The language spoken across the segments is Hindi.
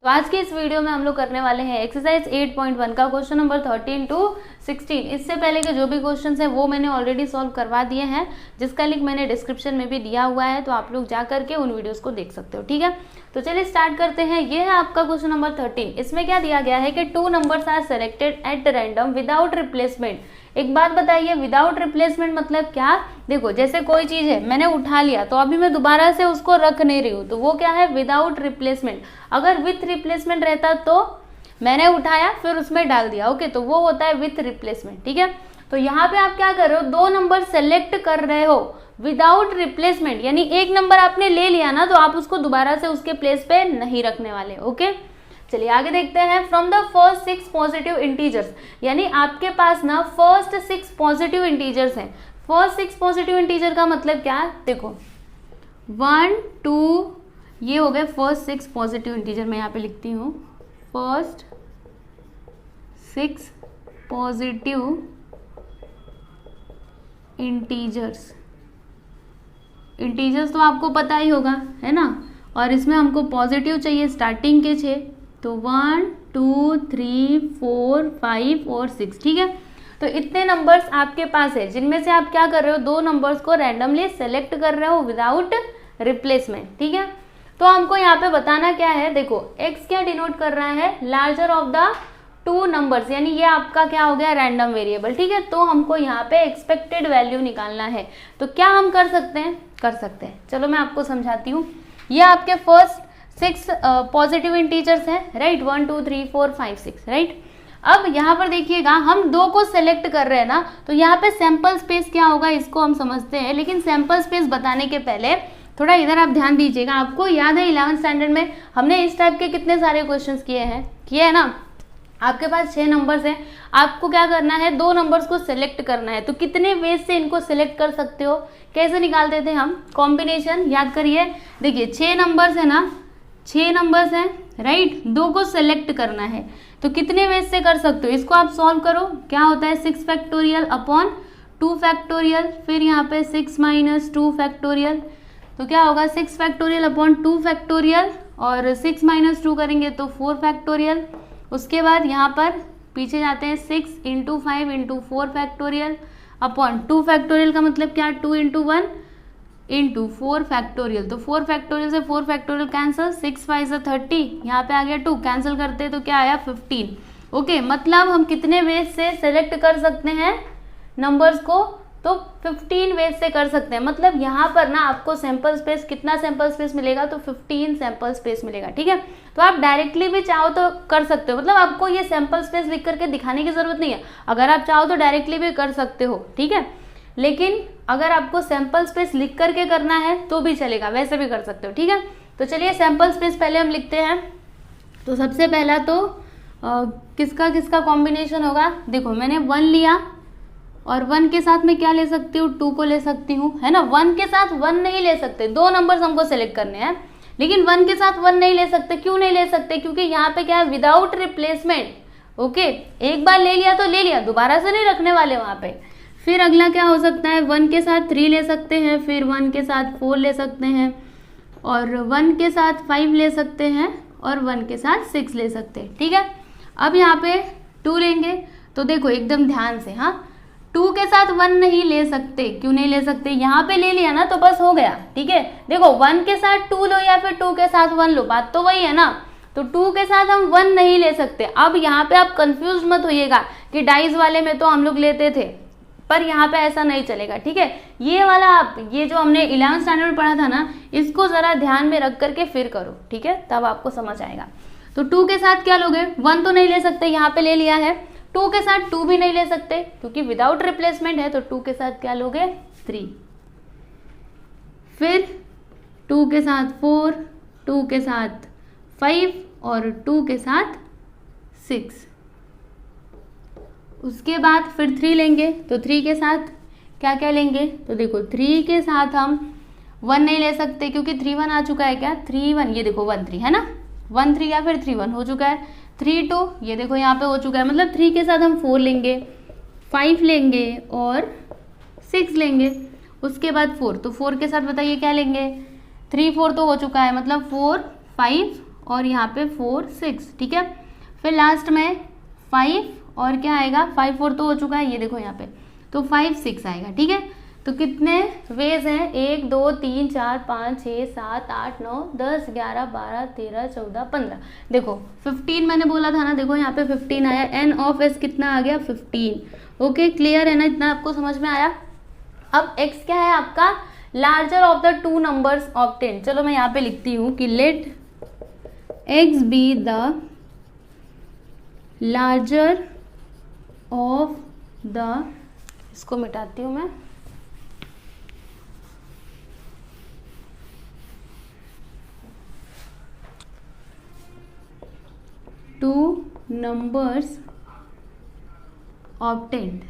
तो आज के इस वीडियो में हम लोग करने वाले हैं एक्सरसाइज 8.1 का क्वेश्चन नंबर 13 to 16। इससे पहले के जो भी क्वेश्चंस हैं वो मैंने ऑलरेडी सॉल्व करवा दिए हैं, जिसका लिंक मैंने डिस्क्रिप्शन में भी दिया हुआ है, तो आप लोग जा करके उन वीडियोस को देख सकते हो। ठीक है, तो चलिए स्टार्ट करते हैं। ये है आपका क्वेश्चन नंबर 13। इसमें क्या दिया गया है कि 2 numbers are selected at random without replacement. एक बात बताइए, विदाउट रिप्लेसमेंट मतलब क्या? देखो, जैसे कोई चीज है मैंने उठा लिया तो अभी मैं दोबारा से उसको रख नहीं रही हूँ, तो वो क्या है? Without replacement. अगर विथ रिप्लेसमेंट रहता तो मैंने उठाया फिर उसमें डाल दिया, ओके, तो वो होता है विथ रिप्लेसमेंट। ठीक है, तो यहाँ पे आप क्या कर रहे हो? 2 नंबर सेलेक्ट कर रहे हो विदाउट रिप्लेसमेंट, यानी एक नंबर आपने ले लिया ना, तो आप उसको दोबारा से उसके प्लेस पे नहीं रखने वाले। ओके, चलिए आगे देखते हैं। From the first 6 positive integers, यानी आपके पास ना फर्स्ट 6 पॉजिटिव इंटीजर्स हैं। फर्स्ट 6 पॉजिटिव इंटीजर का मतलब क्या है? देखो 1 2 ये हो गए फर्स्ट 6 पॉजिटिव इंटीजर। मैं यहाँ पे लिखती हूँ फर्स्ट 6 पॉजिटिव इंटीजर्स। इंटीजर्स तो आपको पता ही होगा, है ना, और इसमें हमको पॉजिटिव चाहिए स्टार्टिंग के 6, तो 1 2 3 4 5 और 6। ठीक है, तो इतने नंबर्स आपके पास है, जिनमें से आप क्या कर रहे हो? 2 नंबर्स को रैंडमली सेलेक्ट कर रहे हो विदाउट रिप्लेसमेंट। ठीक है, तो हमको यहाँ पे बताना क्या है? देखो x क्या डिनोट कर रहा है? लार्जर ऑफ द 2 नंबर्स, यानी ये आपका क्या हो गया? Random variable. ठीक है, तो हमको यहाँ पे एक्सपेक्टेड वैल्यू निकालना है। तो क्या हम कर सकते हैं? कर सकते हैं, चलो मैं आपको समझाती हूँ। ये आपके फर्स्ट 6 पॉजिटिव इंटीजर्स हैं, राइट, 1 2 3 4 5 6, राइट। अब यहाँ पर देखिएगा, हम 2 को सेलेक्ट कर रहे हैं ना, तो यहाँ पे सैंपल स्पेस क्या होगा इसको हम समझते हैं, लेकिन सैंपल स्पेस बताने के पहले थोड़ा इधर आप ध्यान दीजिएगा। आपको याद है 11th स्टैंडर्ड में हमने इस टाइप के कितने सारे क्वेश्चंस किए है ना। आपके पास 6 नंबर्स हैं, आपको क्या करना है? 2 नंबर्स को सिलेक्ट करना है। तो कितने वेज से इनको सिलेक्ट कर सकते हो? कैसे निकालते थे हम? कॉम्बिनेशन याद करिए। देखिए 6 नंबर्स है ना, 6 नंबर्स हैं, राइट, 2 को सिलेक्ट करना है, तो कितने वेज से कर सकते हो? इसको आप सॉल्व करो। क्या होता है? 6 फैक्टोरियल अपॉन 2 फैक्टोरियल, फिर यहाँ पे 6 माइनस 2 फैक्टोरियल, तो क्या होगा? 6 फैक्टोरियल अपॉन 2 फैक्टोरियल, और 6 माइनस 2 करेंगे तो 4 फैक्टोरियल। उसके बाद यहाँ पर पीछे जाते हैं 6 into 5 into 4 factorial upon 2 factorial का मतलब क्या? 2 इंटू 1 इंटू 4 फैक्टोरियल, तो 4 फैक्टोरियल से 4 फैक्टोरियल कैंसिल, 6 5 से 30, यहाँ पे आ गया 2, कैंसिल करते तो क्या आया? 15। ओके, मतलब हम कितने वेज से सेलेक्ट कर सकते हैं नंबर्स को? तो 15 वेज से कर सकते हैं। मतलब यहाँ पर ना आपको सैंपल स्पेस, कितना सैंपल स्पेस मिलेगा? तो 15 सैंपल स्पेस मिलेगा। ठीक है, तो आप डायरेक्टली भी चाहो तो कर सकते हो, मतलब आपको ये सैंपल स्पेस लिख करके दिखाने की जरूरत नहीं है। अगर आप चाहो तो डायरेक्टली भी कर सकते हो, ठीक है, लेकिन अगर आपको सैंपल स्पेस लिख करके करना है तो भी चलेगा, वैसे भी कर सकते हो। ठीक है, तो चलिए सैंपल स्पेस पहले हम लिखते हैं। तो सबसे पहला तो किसका किसका कॉम्बिनेशन होगा? देखो मैंने 1 लिया, और 1 के साथ में क्या ले सकती हूँ? 2 को ले सकती हूँ, है ना। 1 के साथ 1 नहीं ले सकते, 2 नंबर्स हमको सेलेक्ट करने हैं, लेकिन 1 के साथ 1 नहीं ले सकते। क्यों नहीं ले सकते? क्योंकि यहाँ पे क्या है? Without replacement. ओके, एक बार ले लिया तो ले लिया, दोबारा से नहीं रखने वाले वहां पे। फिर अगला क्या हो सकता है? 1 के साथ 3 ले सकते हैं, फिर 1 के साथ 4 ले सकते हैं, और 1 के साथ 5 ले सकते हैं, और 1 के साथ 6 ले सकते हैं। ठीक है, अब यहाँ पे 2 लेंगे, तो देखो एकदम ध्यान से, हाँ, 2 के साथ 1 नहीं ले सकते। क्यों नहीं ले सकते? यहाँ पे ले लिया ना तो बस हो गया। ठीक है, देखो 1 के साथ 2 लो या फिर 2 के साथ 1 लो, बात तो वही है ना। तो 2 के साथ हम 1 नहीं ले सकते। अब यहाँ पे आप कंफ्यूज मत होइएगा कि डाइस वाले में तो हम लोग लेते थे, पर यहाँ पे ऐसा नहीं चलेगा। ठीक है, ये वाला आप, ये जो हमने 11th स्टैंडर्ड में पढ़ा था ना, इसको जरा ध्यान में रख करके फिर करो, ठीक है, तब आपको समझ आएगा। तो 2 के साथ क्या लोगे? 1 तो नहीं ले सकते, यहाँ पे ले लिया है। 2 के साथ 2 भी नहीं ले सकते क्योंकि विदाउट रिप्लेसमेंट है, तो 2 के साथ क्या लोगे? 3। फिर 2 के साथ 4, 2 के साथ 5 और 2 के साथ 6। उसके बाद फिर 3 लेंगे, तो 3 के साथ क्या क्या लेंगे? तो देखो 3 के साथ हम 1 नहीं ले सकते क्योंकि 3 1 आ चुका है। क्या? 3 1, ये देखो 1 3 है ना, 1 3 या फिर 3 1 हो चुका है। 3 2, ये देखो यहाँ पे हो चुका है। मतलब 3 के साथ हम 4 लेंगे, 5 लेंगे और 6 लेंगे। उसके बाद 4, तो 4 के साथ बताइए क्या लेंगे? 3 4 तो हो चुका है, मतलब 4 5 और यहाँ पे 4 6, ठीक है। फिर लास्ट में 5 और क्या आएगा, 5 4 तो हो चुका है, ये देखो यहाँ पे, तो 5 6 आएगा, ठीक है। तो कितने वेज हैं, 1 2 3 4 5 6 7 8 9 10 11 12 13 14 15, देखो 15 मैंने बोला था ना, देखो यहाँ पे 15 आया, n ऑफ s कितना आ गया 15। ओके, क्लियर है ना, इतना आपको समझ में आया। अब x क्या है आपका, larger of the two numbers obtain. चलो मैं यहाँ पे लिखती हूँ कि let x be the larger of the, इसको मिटाती हूँ मैं, टू नंबर्स ऑब्टेन्ड।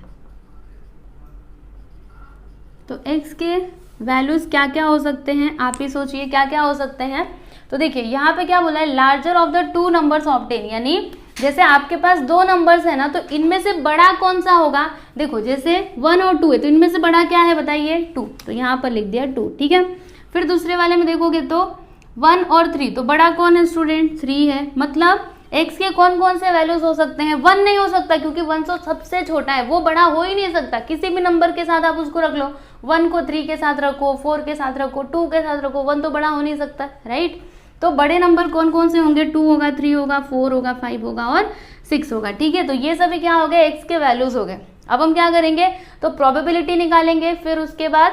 तो x के वैल्यूज क्या क्या हो सकते हैं, आप ही सोचिए क्या क्या हो सकते हैं। तो देखिए यहाँ पे क्या बोला है, larger of the two numbers obtain, यानी जैसे आपके पास दो नंबर्स है ना, तो इनमें से बड़ा कौन सा होगा। देखो जैसे 1 और 2 है, तो इनमें से बड़ा क्या है बताइए, 2, तो यहाँ पर लिख दिया 2, ठीक है। फिर दूसरे वाले में देखोगे तो 1 और 3, तो बड़ा कौन है स्टूडेंट, 3 है। मतलब x के कौन कौन से वैल्यूज हो सकते हैं, 1 नहीं हो सकता क्योंकि 1 तो सबसे छोटा है, वो बड़ा हो ही नहीं सकता। किसी भी नंबर के साथ आप उसको रख लो, 1 को 3 के साथ रखो, 4 के साथ रखो, 2 के साथ रखो, 1 तो बड़ा हो नहीं सकता, राइट। तो बड़े नंबर कौन कौन से होंगे, 2 होगा, 3 होगा, 4 होगा, 5 होगा और 6 होगा, ठीक है। तो ये सभी क्या हो गए, x के वैल्यूज हो गए। अब हम क्या करेंगे, तो प्रोबेबिलिटी निकालेंगे, फिर उसके बाद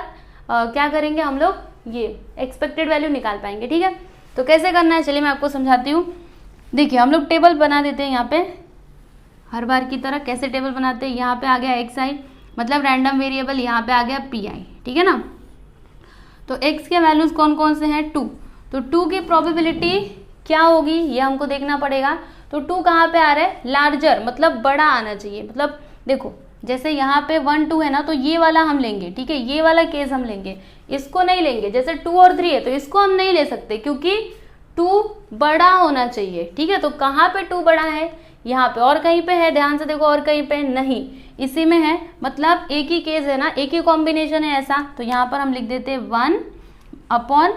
क्या करेंगे हम लोग, ये एक्सपेक्टेड वैल्यू निकाल पाएंगे, ठीक है। तो कैसे करना है, चलिए मैं आपको समझाती हूँ। देखिए हम लोग टेबल बना देते हैं यहाँ पे, हर बार की तरह कैसे टेबल बनाते हैं, यहाँ पे आ गया xi, मतलब रैंडम वेरिएबल, यहाँ पे आ गया pi, ठीक है ना। तो x के वैल्यूज कौन कौन से हैं, 2, तो 2 की प्रोबेबिलिटी क्या होगी ये हमको देखना पड़ेगा। तो 2 कहाँ पे आ रहा है, लार्जर, मतलब बड़ा आना चाहिए। मतलब देखो जैसे यहाँ पे 1 2 है ना, तो ये वाला हम लेंगे, ठीक है, ये वाला केस हम लेंगे, इसको नहीं लेंगे। जैसे 2 और 3 है तो इसको हम नहीं ले सकते क्योंकि 2 बड़ा होना चाहिए, ठीक है। तो कहाँ पे 2 बड़ा है, यहाँ पे, और कहीं पे है, ध्यान से देखो, और कहीं पे नहीं, इसी में है। मतलब एक ही केस है ना, एक ही कॉम्बिनेशन है ऐसा। तो यहाँ पर हम लिख देते हैं 1 अपॉन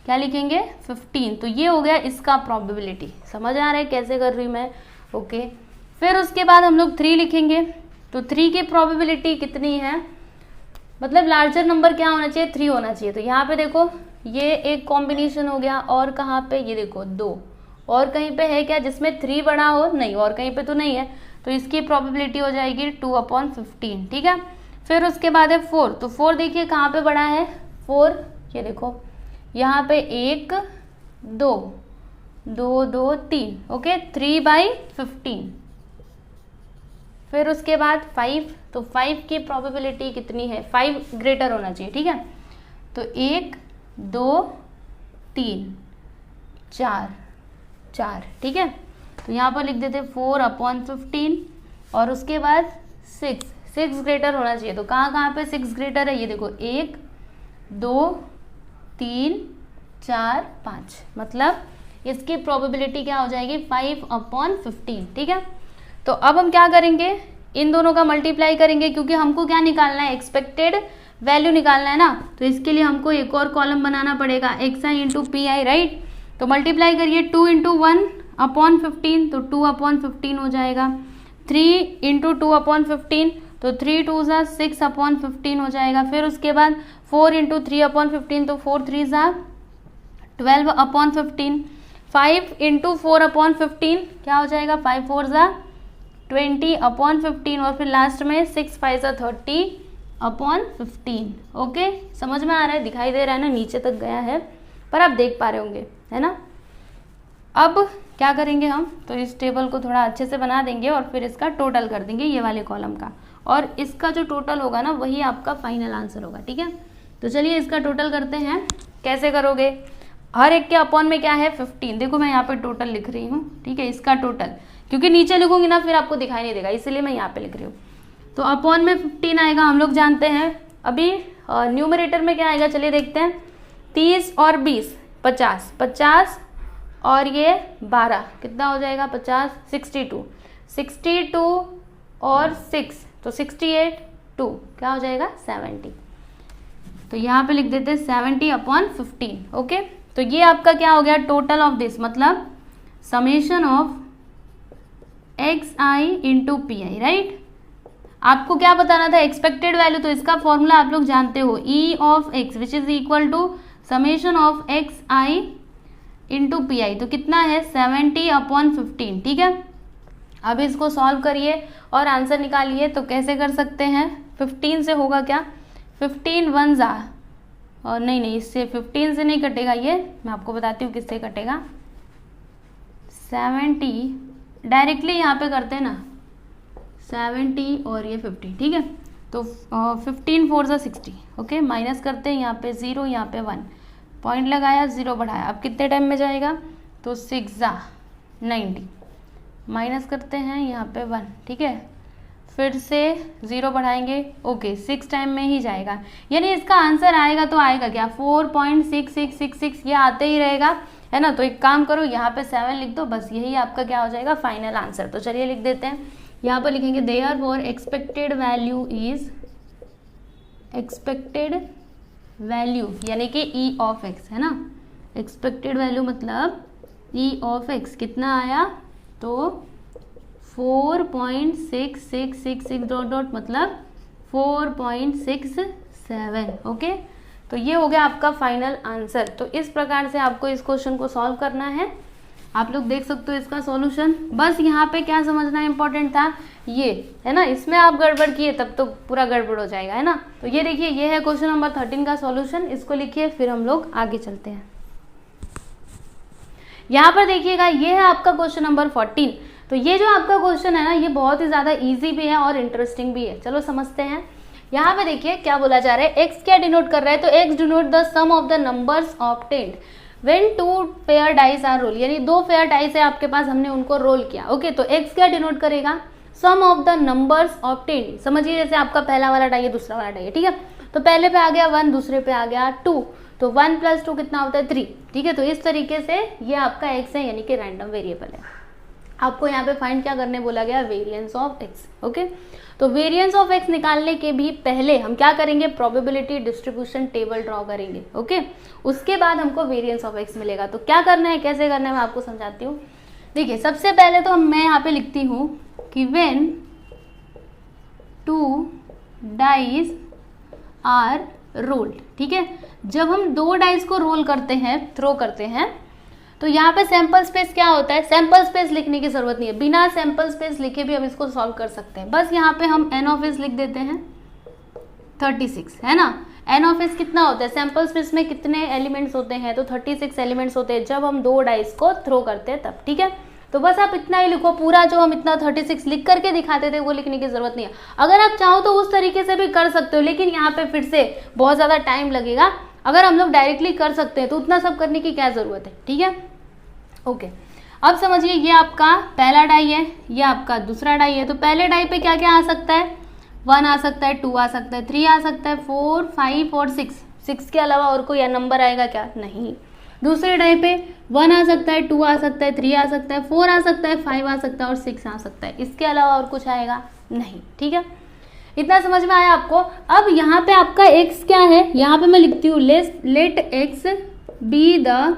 क्या लिखेंगे 15, तो ये हो गया इसका प्रोबेबिलिटी। समझ आ रहा है कैसे कर रही हूँ मैं, ओके। फिर उसके बाद हम लोग 3 लिखेंगे, तो 3 की प्रोबेबिलिटी कितनी है, मतलब लार्जर नंबर क्या होना चाहिए, 3 होना चाहिए। तो यहाँ पे देखो ये एक कॉम्बिनेशन हो गया, और कहाँ पे, ये देखो 2, और कहीं पे है क्या जिसमें 3 बड़ा हो, नहीं, और कहीं पे तो नहीं है। तो इसकी प्रोबेबिलिटी हो जाएगी 2/15, ठीक है। फिर उसके बाद है 4, तो 4 देखिए कहाँ पे बड़ा है, 4 ये देखो यहाँ पे 1 2 2 2 3, ओके, 3/15। फिर उसके बाद 5, तो 5 की प्रोबेबिलिटी कितनी है, 5 ग्रेटर होना चाहिए, ठीक है। तो 1 2 3 4 4, ठीक है। तो यहाँ पर लिख देते 4/15, और उसके बाद 6 ग्रेटर होना चाहिए। तो कहाँ कहाँ पे 6 ग्रेटर है, ये देखो 1 2 3 4 5, मतलब इसकी प्रोबेबिलिटी क्या हो जाएगी 5/15, ठीक है। तो अब हम क्या करेंगे, इन दोनों का मल्टीप्लाई करेंगे, क्योंकि हमको क्या निकालना है, एक्सपेक्टेड वैल्यू निकालना है ना। तो इसके लिए हमको एक और कॉलम बनाना पड़ेगा, xi into P I, right. तो मल्टीप्लाई करिए 2 इंटू 1/15, तो 2/15 हो जाएगा। 3 इंटू 2/15, तो 3 2 ज़ा 6/15 हो जाएगा। फिर उसके बाद 4 इंटू 3/15, तो 4 3 ज़ा 12/15। 5 इंटू 4/15 क्या हो जाएगा, 5 4 ज़ा 20/15, और फिर लास्ट में 6 5 ज़ा 30/15। ओके, समझ में आ रहा है, दिखाई दे रहा है ना, नीचे तक गया है पर आप देख पा रहे होंगे, है ना। अब क्या करेंगे हम, तो इस टेबल को थोड़ा अच्छे से बना देंगे और फिर इसका टोटल कर देंगे ये वाले कॉलम का, और इसका जो टोटल होगा ना वही आपका फाइनल आंसर होगा, ठीक है। तो चलिए इसका टोटल करते हैं। कैसे करोगे, हर एक के अपॉन में क्या है 15, देखो मैं यहाँ पे टोटल लिख रही हूँ, ठीक है, इसका टोटल, क्योंकि नीचे लिखूंगी ना फिर आपको दिखाई नहीं देगा, इसलिए मैं यहाँ पे लिख रही हूँ। तो अपॉन में 15 आएगा, हम लोग जानते हैं। अभी न्यूमरेटर में क्या आएगा, चलिए देखते हैं। 30 और 20 50, 50 और ये 12 कितना हो जाएगा 50, 62, 62 और 6 तो 68, 2 क्या हो जाएगा 70। तो यहाँ पे लिख देते हैं 70/15। ओके, तो ये आपका क्या हो गया टोटल ऑफ दिस, मतलब summation of xi into P I, right. आपको क्या बताना था, एक्सपेक्टेड वैल्यू, तो इसका फॉर्मूला आप लोग जानते हो, e of x which is equal to summation of xi into P I. तो कितना है 70/15, ठीक है। अब इसको सॉल्व करिए और आंसर निकालिए। तो कैसे कर सकते हैं, 15 से होगा क्या, 15 1 जा, और नहीं इससे 15 से नहीं कटेगा, ये मैं आपको बताती हूँ किससे कटेगा। 70 डायरेक्टली यहाँ पे करते हैं ना, 70 और ये 50, ठीक है। तो 15 4 जा 60, ओके। माइनस करते हैं, यहाँ पे 0, यहाँ पे 1, पॉइंट लगाया, 0 बढ़ाया। अब कितने टाइम में जाएगा, तो 6 जा 90, माइनस करते हैं, यहाँ पे 1, ठीक है। फिर से 0 बढ़ाएंगे, ओके 6 टाइम में ही जाएगा। यानी इसका आंसर आएगा तो आएगा क्या, 4.6666, ये आते ही रहेगा, है ना। तो एक काम करो, यहाँ पे 7 लिख दो, बस यही आपका क्या हो जाएगा, फाइनल आंसर। तो चलिए लिख देते हैं, यहाँ पर लिखेंगे therefore expected value is, expected value यानी कि ई ऑफ एक्स, है ना। एक्सपेक्टेड वैल्यू मतलब ई ऑफ एक्स कितना आया, तो 4.6666 डॉट डॉट मतलब 4.67, ओके। तो ये हो गया आपका फाइनल आंसर। तो इस प्रकार से आपको इस क्वेश्चन को सॉल्व करना है। आप लोग देख सकते हो इसका सॉल्यूशन। बस यहाँ पे क्या समझना इंपॉर्टेंट था, ये है ना, इसमें आप गड़बड़ किए तब तो पूरा गड़बड़ हो जाएगा, है ना। तो ये देखिए, ये है क्वेश्चन नंबर 13 का सॉल्यूशन। इसको लिखिए, फिर हम लोग आगे चलते हैं। यहाँ पर देखिएगा, ये है आपका क्वेश्चन नंबर 14। तो ये जो आपका क्वेश्चन है ना, ये बहुत ही ज़्यादा इजी भी है और इंटरेस्टिंग भी है। चलो समझते हैं। यहाँ पे देखिए क्या बोला जा रहा है, एक्स क्या डिनोट कर रहा है, तो X denote the sum of the numbers obtained when 2 pair dice are roll, यानी 2 पेयर डाइस है आपके पास, हमने उनको रोल किया, ओके। तो एक्स क्या डिनोट करेगा, सम ऑफ द नंबर्स ऑब्टेन्ड। समझिए जैसे आपका पहला वाला डाई है, दूसरा वाला डाई है, ठीक है। तो पहले पे आ गया 1, दूसरे पे आ गया 2, तो 1 + 2 कितना होता है 3, ठीक है। तो इस तरीके से ये आपका एक्स है, यानी कि रैंडम वेरिएबल है। आपको यहाँ पे फाइंड क्या करने बोला गया, वेरिएंस ऑफ एक्स, ओके। तो वेरिएंस ऑफ एक्स निकालने के भी पहले हम क्या करेंगे, प्रोबेबिलिटी डिस्ट्रीब्यूशन टेबल ड्रॉ करेंगे, ओके। उसके बाद हमको वेरिएंस ऑफ एक्स मिलेगा। तो क्या करना है, कैसे करना है, मैं आपको समझाती हूँ। देखिए सबसे पहले तो मैं यहाँ पे लिखती हूँ कि व्हेन 2 डाइस आर रोल्ड, ठीक है। जब हम 2 डाइस को रोल करते हैं, थ्रो करते हैं, तो यहाँ पे सैंपल स्पेस क्या होता है, सैंपल स्पेस लिखने की जरूरत नहीं है, बिना सैंपल स्पेस लिखे भी हम इसको सॉल्व कर सकते हैं। बस यहाँ पे हम n ऑफ s लिख देते हैं 36, है ना। n ऑफ s कितना होता है, सैंपल स्पेस में कितने एलिमेंट्स होते हैं, तो 36 एलिमेंट्स होते हैं जब हम 2 डाइस को थ्रो करते हैं तब, ठीक है। तो बस आप इतना ही लिखो, पूरा जो हम इतना 36 लिख करके दिखाते थे वो लिखने की जरूरत नहीं है। अगर आप चाहो तो उस तरीके से भी कर सकते हो, लेकिन यहाँ पे फिर से बहुत ज़्यादा टाइम लगेगा। अगर हम लोग डायरेक्टली कर सकते हैं तो उतना सब करने की क्या ज़रूरत है, ठीक है, ओके। अब समझिए ये आपका पहला डाई है, ये आपका दूसरा डाई है। तो पहले डाई पे क्या क्या आ सकता है, 1 आ सकता है, 2 आ सकता है, 3 आ सकता है, 4 5 और 6 के अलावा और कोई नंबर आएगा क्या, नहीं। दूसरे डाई पे 1 आ सकता है, 2 आ सकता है, 3 आ सकता है, 4 आ सकता है, 5 आ सकता है और 6 आ सकता है। इसके अलावा और कुछ आएगा नहीं, ठीक है। इतना समझ में आया आपको। अब यहाँ पे आपका x क्या है, यहाँ पे मैं लिखती हूँ let x be the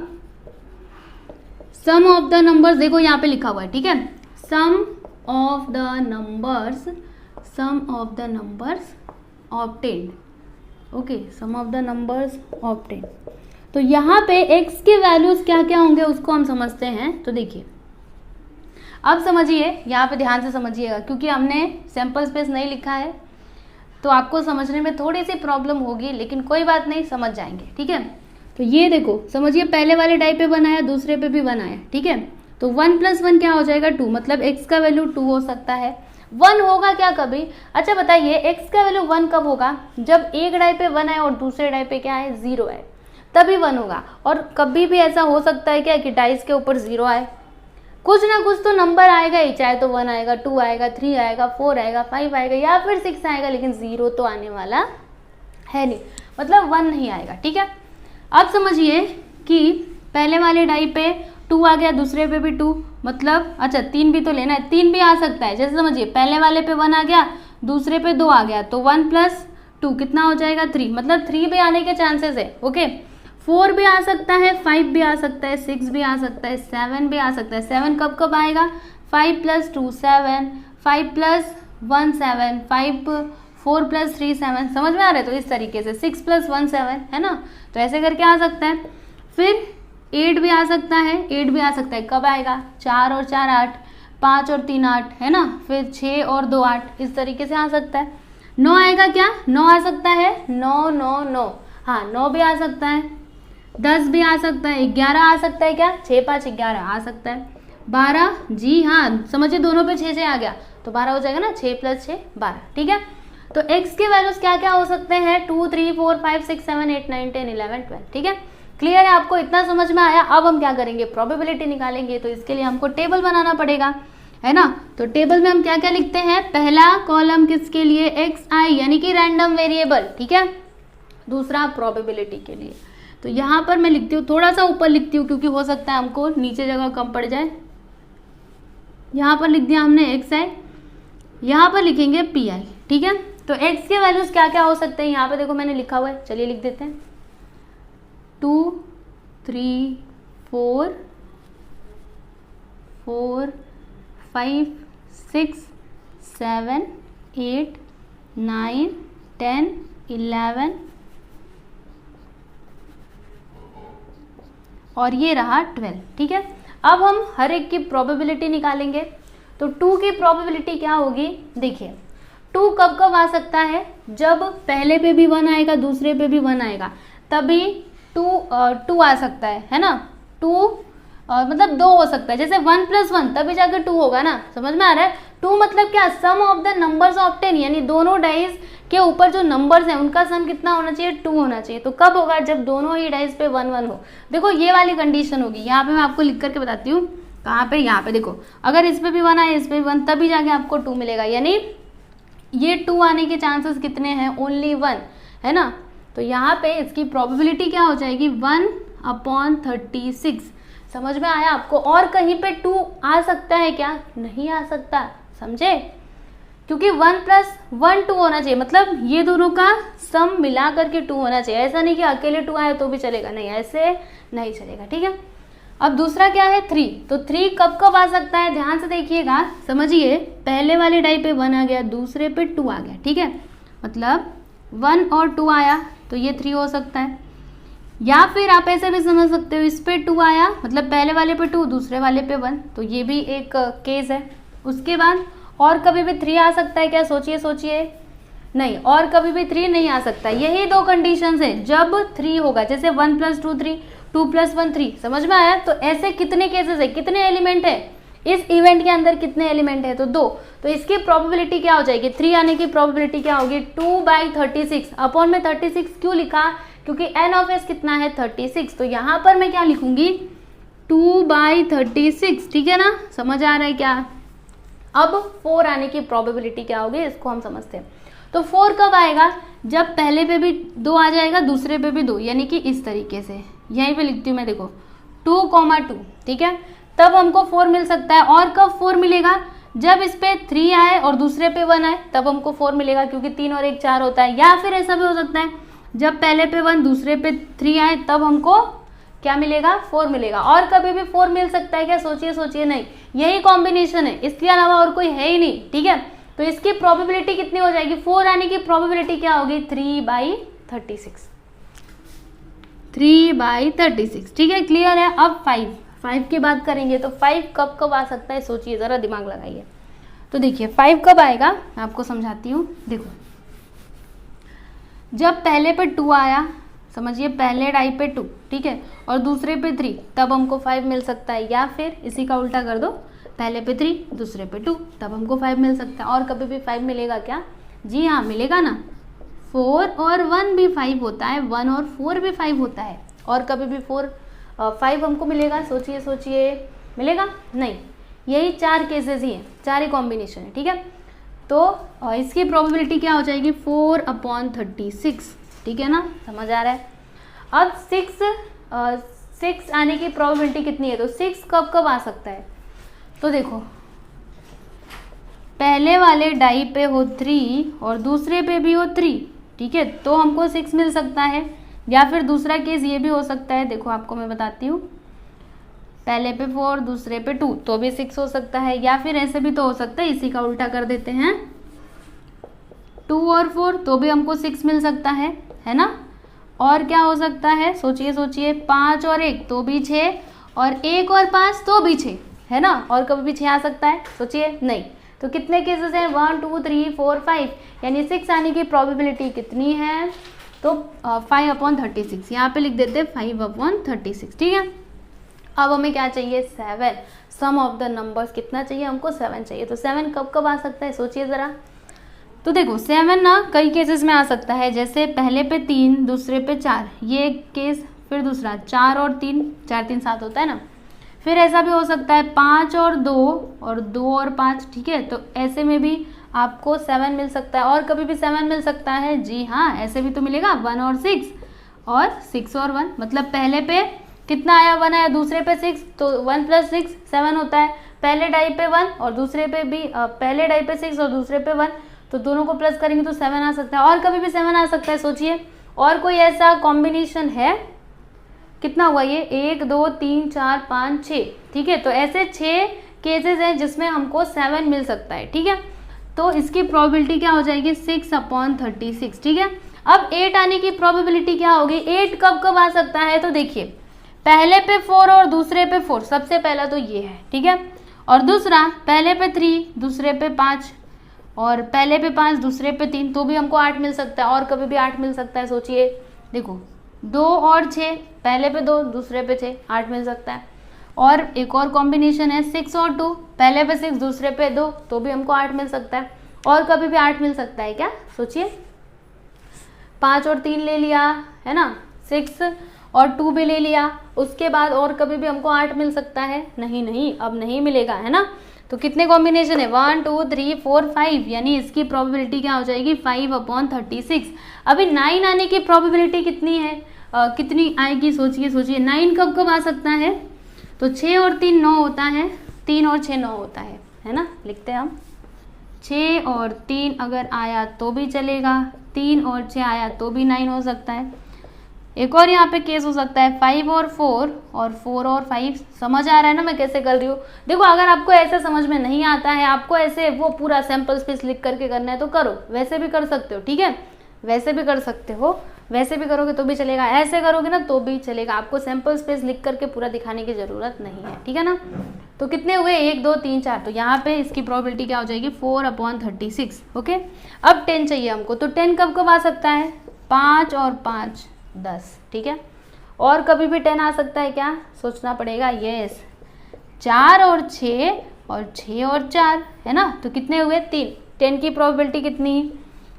sum of the numbers. देखो यहाँ पे लिखा हुआ है, ठीक है, sum of the numbers obtained, okay, sum of the numbers obtained. तो यहाँ पे x के वैल्यूज क्या क्या होंगे उसको हम समझते हैं। तो देखिए अब समझिए, यहाँ पे ध्यान से समझिएगा, क्योंकि हमने सैंपल स्पेस नहीं लिखा है तो आपको समझने में थोड़ी सी प्रॉब्लम होगी, लेकिन कोई बात नहीं, समझ जाएंगे, ठीक है। तो ये देखो समझिए, पहले वाले डाई पे 1 आया, दूसरे पे भी 1 आया, ठीक है। तो 1 + 1 क्या हो जाएगा 2, मतलब x का वैल्यू 2 हो सकता है। 1 होगा क्या कभी, अच्छा बताइए, x का वैल्यू 1 कब होगा, जब एक डाई पे 1 आए और दूसरे डाई पे क्या है 0 है, तभी 1 होगा। और कभी भी ऐसा हो सकता है क्या कि डाइस के ऊपर 0 आए, कुछ ना कुछ तो नंबर आएगा ही, चाहे तो 1 आएगा, 2 आएगा, 3 आएगा, 4 आएगा, 5 आएगा या फिर 6 आएगा, लेकिन 0 तो आने वाला है नहीं, मतलब 1 नहीं आएगा, ठीक है। अब समझिए कि पहले वाले डाई पे 2 आ गया, दूसरे पे भी 2, मतलब अच्छा 3 भी तो लेना है, 3 भी आ सकता है। जैसे समझिए पहले वाले पे 1 आ गया, दूसरे पे 2 आ गया, तो 1 + 2 कितना हो जाएगा 3, मतलब 3 भी आने के चांसेस है, ओके। 4 भी आ सकता है, 5 भी आ सकता है, 6 भी आ सकता है, 7 भी आ सकता है। 7 कब कब आएगा? 5 + 2 7, 5 + 1 7, 4 + 3 7, समझ में आ रहा है? तो इस तरीके से 6 + 1 7 है ना, तो ऐसे करके आ सकता है। फिर 8 भी आ सकता है, 8 भी आ सकता है, कब आएगा? 4 और 4 8, 5 और 3 8 है ना, फिर 6 और 2 8, इस तरीके से आ सकता है। 9 आएगा क्या? 9 आ सकता है, 9 9 9, हाँ 9 भी आ सकता है। 10 भी आ सकता है, 11 आ सकता है क्या? 6 5 11 आ सकता है। 12, जी हाँ समझिए दोनों पे 6 6 आ गया तो 12 हो जाएगा ना, 6 + 6 12, ठीक है। तो x के वैल्यूज क्या क्या हो सकते हैं? 2 3 4 5 6 7 8 9 10 11 12, ठीक है। क्लियर है आपको? इतना समझ में आया? अब हम क्या करेंगे? प्रोबेबिलिटी निकालेंगे। तो इसके लिए हमको टेबल बनाना पड़ेगा, है ना। तो टेबल में हम क्या क्या लिखते हैं? पहला कॉलम किसके लिए? xi यानी कि रैंडम वेरिएबल, ठीक है। दूसरा प्रोबेबिलिटी के लिए। तो यहाँ पर मैं लिखती हूँ, थोड़ा सा ऊपर लिखती हूँ क्योंकि हो सकता है हमको नीचे जगह कम पड़ जाए। यहाँ पर लिख दिया हमने xi, यहाँ पर लिखेंगे pi, ठीक है। तो x के वैल्यूज क्या क्या हो सकते हैं? यहाँ पे देखो मैंने लिखा हुआ है, चलिए लिख देते हैं। 2 3 4 4 5 6 7 8 9 10 11 और ये रहा 12, ठीक है। अब हम हर एक की प्रोबेबिलिटी निकालेंगे। तो 2 की प्रोबेबिलिटी क्या होगी? देखिए 2 कब कब आ सकता है? जब पहले पे भी 1 आएगा, दूसरे पे भी 1 आएगा, तभी 2 आ सकता है ना। 2 मतलब 2 हो सकता है, जैसे 1 + 1 तभी जाकर 2 होगा ना, समझ में आ रहा है? 2 मतलब क्या? सम ऑफ द नंबर्स ऑफ 10, यानी दोनों डाइस के ऊपर जो नंबर्स हैं उनका सम कितना होना चाहिए? 2 होना चाहिए। तो कब होगा? जब दोनों ही डाइस पे 1 1 हो। देखो ये वाली कंडीशन होगी, यहाँ पे मैं आपको लिख करके बताती हूँ। कहाँ पे? यहाँ पे देखो, अगर इस पे भी 1 आए, इस पे भी 1, तभी जाके आपको 2 मिलेगा, यानी ये 2 आने के चांसेस कितने हैं? ओनली 1, है ना। तो यहाँ पे इसकी प्रोबेबिलिटी क्या हो जाएगी? 1/36। समझ में आया आपको? और कहीं पे 2 आ सकता है क्या? नहीं आ सकता, समझे? क्योंकि 1 + 1 2 होना चाहिए, मतलब ये दोनों का सम मिला करके 2 होना चाहिए। ऐसा नहीं कि अकेले 2 आए तो भी चलेगा, नहीं ऐसे नहीं चलेगा, ठीक है। अब दूसरा क्या है? 3। तो 3 कब कब आ सकता है? ध्यान से देखिएगा, समझिए। पहले वाले डाई पे 1 आ गया, दूसरे पे 2 आ गया, ठीक है। मतलब 1 और 2 आया तो ये 3 हो सकता है। या फिर आप ऐसे भी समझ सकते हो, इस पे 2 आया मतलब पहले वाले पे 2, दूसरे वाले पे 1, तो ये भी एक केस है। उसके बाद और कभी भी 3 आ सकता है क्या? सोचिए नहीं, और कभी भी 3 नहीं आ सकता। यही 2 कंडीशंस है जब 3 होगा, जैसे 1 + 2 3, 2 + 1 3, समझ में आया? तो ऐसे कितने केसेस है, कितने एलिमेंट है इस इवेंट के अंदर? कितने एलिमेंट है? तो 2। तो इसकी प्रोबेबिलिटी क्या हो जाएगी? 3 आने की प्रोबेबिलिटी क्या होगी? 2/36। अपॉन में 36 क्यों लिखा? क्योंकि n(s) कितना है? 36। तो यहाँ पर मैं क्या लिखूंगी? 2/36, ठीक है ना। समझ आ रहा है क्या? अब 4 आने की प्रोबेबिलिटी क्या होगी, इसको हम समझते हैं। तो 4 कब आएगा? जब पहले पे भी 2 आ जाएगा, दूसरे पे भी 2, यानी कि इस तरीके से। यहीं पे लिखती हूँ मैं, देखो 2,2, ठीक है। तब हमको 4 मिल सकता है। और कब 4 मिलेगा? जब इस पे 3 आए और दूसरे पे 1 आए, तब हमको 4 मिलेगा, क्योंकि 3 और 1 4 होता है। या फिर ऐसा भी हो सकता है, जब पहले पे 1 दूसरे पे 3 आए, तब हमको क्या मिलेगा? 4 मिलेगा। और कभी भी 4 मिल सकता है क्या? सोचिए नहीं, यही कॉम्बिनेशन है, इसके अलावा और कोई है ही नहीं, ठीक है। तो इसकी प्रोबेबिलिटी कितनी हो जाएगी? 4 आने की प्रोबेबिलिटी क्या होगी? 3/36, 3/36, ठीक है। क्लियर है? अब 5 की बात करेंगे। तो 5 कब कब आ सकता है? सोचिए जरा, दिमाग लगाइए। तो देखिए 5 कब आएगा, मैं आपको समझाती हूँ। देखो जब पहले पे 2 आया, समझिए पहले डाई पे 2, ठीक है, और दूसरे पे 3, तब हमको 5 मिल सकता है। या फिर इसी का उल्टा कर दो, पहले पे 3 दूसरे पे 2, तब हमको 5 मिल सकता है। और कभी भी 5 मिलेगा क्या? जी हाँ मिलेगा ना। 4 और 1 भी 5 होता है, 1 और 4 भी 5 होता है। और कभी भी 5 हमको मिलेगा? सोचिए मिलेगा? नहीं, यही 4 केसेस ही हैं, 4 ही कॉम्बिनेशन है, ठीक है। तो इसकी प्रोबेबिलिटी क्या हो जाएगी? 4/36, ठीक है ना। समझ आ रहा है? अब 6 आने की प्रोबेबिलिटी कितनी है? तो 6 कब कब आ सकता है? तो देखो पहले वाले डाई पे हो 3 और दूसरे पे भी हो 3, ठीक है, तो हमको 6 मिल सकता है। या फिर दूसरा केस ये भी हो सकता है, देखो आपको मैं बताती हूँ, पहले पे 4 दूसरे पे 2 तो भी 6 हो सकता है, या फिर ऐसे भी तो हो सकता है, इसी का उल्टा कर देते हैं, 2 और 4 तो भी हमको 6 मिल सकता है ना। और क्या हो सकता है, सोचिए सोचिए, 5 और 1 तो भी 6, और 1 और 5 तो भी 6, है ना। और कभी भी 6 आ सकता है, सोचिए, नहीं। तो कितने केसेस हैं, 1 2 3 4 5, यानी 6 आने की प्रोबेबिलिटी कितनी है, तो 5/36, यहाँ पे लिख देते हैं 5/36, ठीक है। अब हमें क्या चाहिए, 7, सम ऑफ द नंबर्स कितना चाहिए हमको, 7 चाहिए। तो 7 कब कब आ सकता है, सोचिए ज़रा। तो देखो 7 ना कई केसेस में आ सकता है, जैसे पहले पे 3 दूसरे पे 4, ये एक केस, फिर दूसरा 4 और 3, 4 3 7 होता है ना। फिर ऐसा भी हो सकता है 5 और 2 और 2 और 5, ठीक है। तो ऐसे में भी आपको 7 मिल सकता है, और कभी भी 7 मिल सकता है, जी हाँ, ऐसे भी तो मिलेगा 1 और 6, और 6 और 1, मतलब पहले पे कितना आया, 1 आया, दूसरे पे 6, तो 1 + 6 7 होता है। पहले डाई पे 1 और दूसरे पे भी पहले डाई पे 6 और दूसरे पे 1, तो दोनों को प्लस करेंगे तो 7 आ सकता है, और कभी भी 7 आ सकता है। सोचिए और कोई ऐसा कॉम्बिनेशन है, कितना हुआ ये, 1 2 3 4 5 6, ठीक है। तो ऐसे 6 केसेस हैं जिसमें हमको 7 मिल सकता है, ठीक है। तो इसकी प्रोबेबिलिटी क्या हो जाएगी, 6/36, ठीक है। अब 8 आने की प्रोबेबिलिटी क्या होगी, 8 कब कब आ सकता है, तो देखिए पहले पे 4 और दूसरे पे 4, सबसे पहला तो ये है, ठीक है। और दूसरा पहले पे 3 दूसरे पे 5, और पहले पे 5 दूसरे पे 3, तो भी हमको 8 मिल सकता है, और कभी भी 8 मिल सकता है। सोचिए देखो 2 और 6, पहले पे 2 दूसरे पे 6, 8 मिल सकता है। और एक और कॉम्बिनेशन है 6 और 2, पहले पे 6 दूसरे पे 2, तो भी हमको 8 मिल सकता है, और कभी भी 8 मिल सकता है क्या, सोचिए। 5 और 3 ले लिया, है ना, 6 और 2 भी ले लिया, उसके बाद और कभी भी हमको 8 मिल सकता है, नहीं, अब नहीं मिलेगा, है ना। तो कितने कॉम्बिनेशन है, 1 2 3 4 5, यानी इसकी प्रोबेबिलिटी क्या हो जाएगी, 5/36। अभी 9 आने की प्रोबेबिलिटी कितनी है, कितनी आएगी, सोचिए सोचिए, 9 कब कब आ सकता है, तो 6 और 3 9 होता है, 3 और 6 9 होता है ना। लिखते हैं हम, 6 और 3 अगर आया तो भी चलेगा, 3 और 6 आया तो भी 9 हो सकता है। एक और यहाँ पे केस हो सकता है 5 और 4 और 4 और 5, समझ आ रहा है ना मैं कैसे कर रही हूँ। देखो अगर आपको ऐसे समझ में नहीं आता है, आपको ऐसे वो पूरा सैंपल स्पेस लिख करके करना है तो करो, वैसे भी कर सकते हो, ठीक है, वैसे भी कर सकते हो, वैसे भी करोगे तो भी चलेगा, ऐसे करोगे ना तो भी चलेगा, आपको सैंपल स्पेस लिख करके पूरा दिखाने की जरूरत नहीं है, ठीक है ना। तो कितने हुए, 1 2 3 4, तो यहाँ पे इसकी प्रोबेबिलिटी क्या हो जाएगी, 4/36, ओके। अब 10 चाहिए हमको, तो 10 कब कब आ सकता है, 5 और 5 10, ठीक है। और कभी भी 10 आ सकता है क्या, सोचना पड़ेगा, यस, 4 और 6 और 6 और 4, है ना। तो कितने हुए, 3, 10 की प्रोबेबिलिटी कितनी,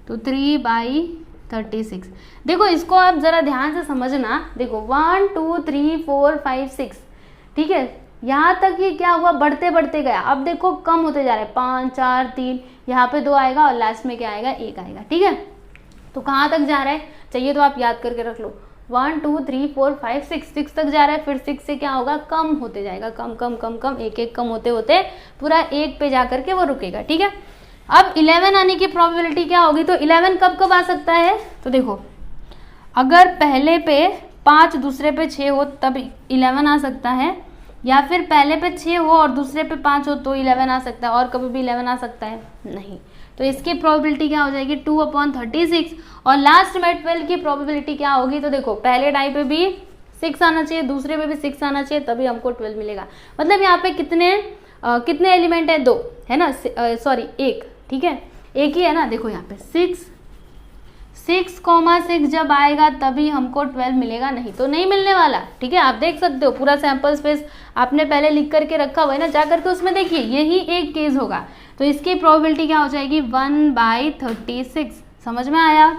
तो 3/36। देखो इसको आप जरा ध्यान से समझना, देखो 1 2 3 4 5 6, ठीक है, यहाँ तक ये क्या हुआ, बढ़ते बढ़ते गया, अब देखो कम होते जा रहे हैं, 5 4 3, यहाँ पे 2 आएगा और लास्ट में क्या आएगा, 1 आएगा, ठीक है। तो कहाँ तक जा रहा है, चाहिए तो आप याद करके रख लो, 1 2 3 4 5 6 तक जा रहा है, फिर 6 से क्या होगा, कम होते जाएगा, कम कम कम कम, एक एक कम होते होते पूरा 1 पे जा करके वो रुकेगा, ठीक है। अब 11 आने की प्रोबेबिलिटी क्या होगी, तो 11 कब कब आ सकता है, तो देखो अगर पहले पे 5 दूसरे पे 6 हो तब 11 आ सकता है, या फिर पहले पे 6 हो और दूसरे पे 5 हो तो 11 आ सकता है, और कभी भी 11 आ सकता है नहीं। तो इसकी प्रोबेबिलिटी क्या हो जाएगी, 2/36, और लास्ट में 12 की प्रोबेबिलिटी क्या होगी, तो देखो पहले डाई पे भी 6 आना चाहिए, दूसरे पे भी 6 आना चाहिए, तभी हमको 12 मिलेगा। मतलब यहाँ पे कितने एलिमेंट है, 2 है ना, सॉरी 1, ठीक है, एक ही है ना। देखो यहाँ पे 6,6 जब आएगा तभी हमको 12 मिलेगा, नहीं तो नहीं मिलने वाला, ठीक है। आप देख सकते हो पूरा सैंपल स्पेस आपने पहले लिख करके रखा हुआ है ना, जा करके उसमें देखिए यही एक केस होगा, तो इसकी प्रोबेबिलिटी क्या हो जाएगी, 1/36, समझ में आया।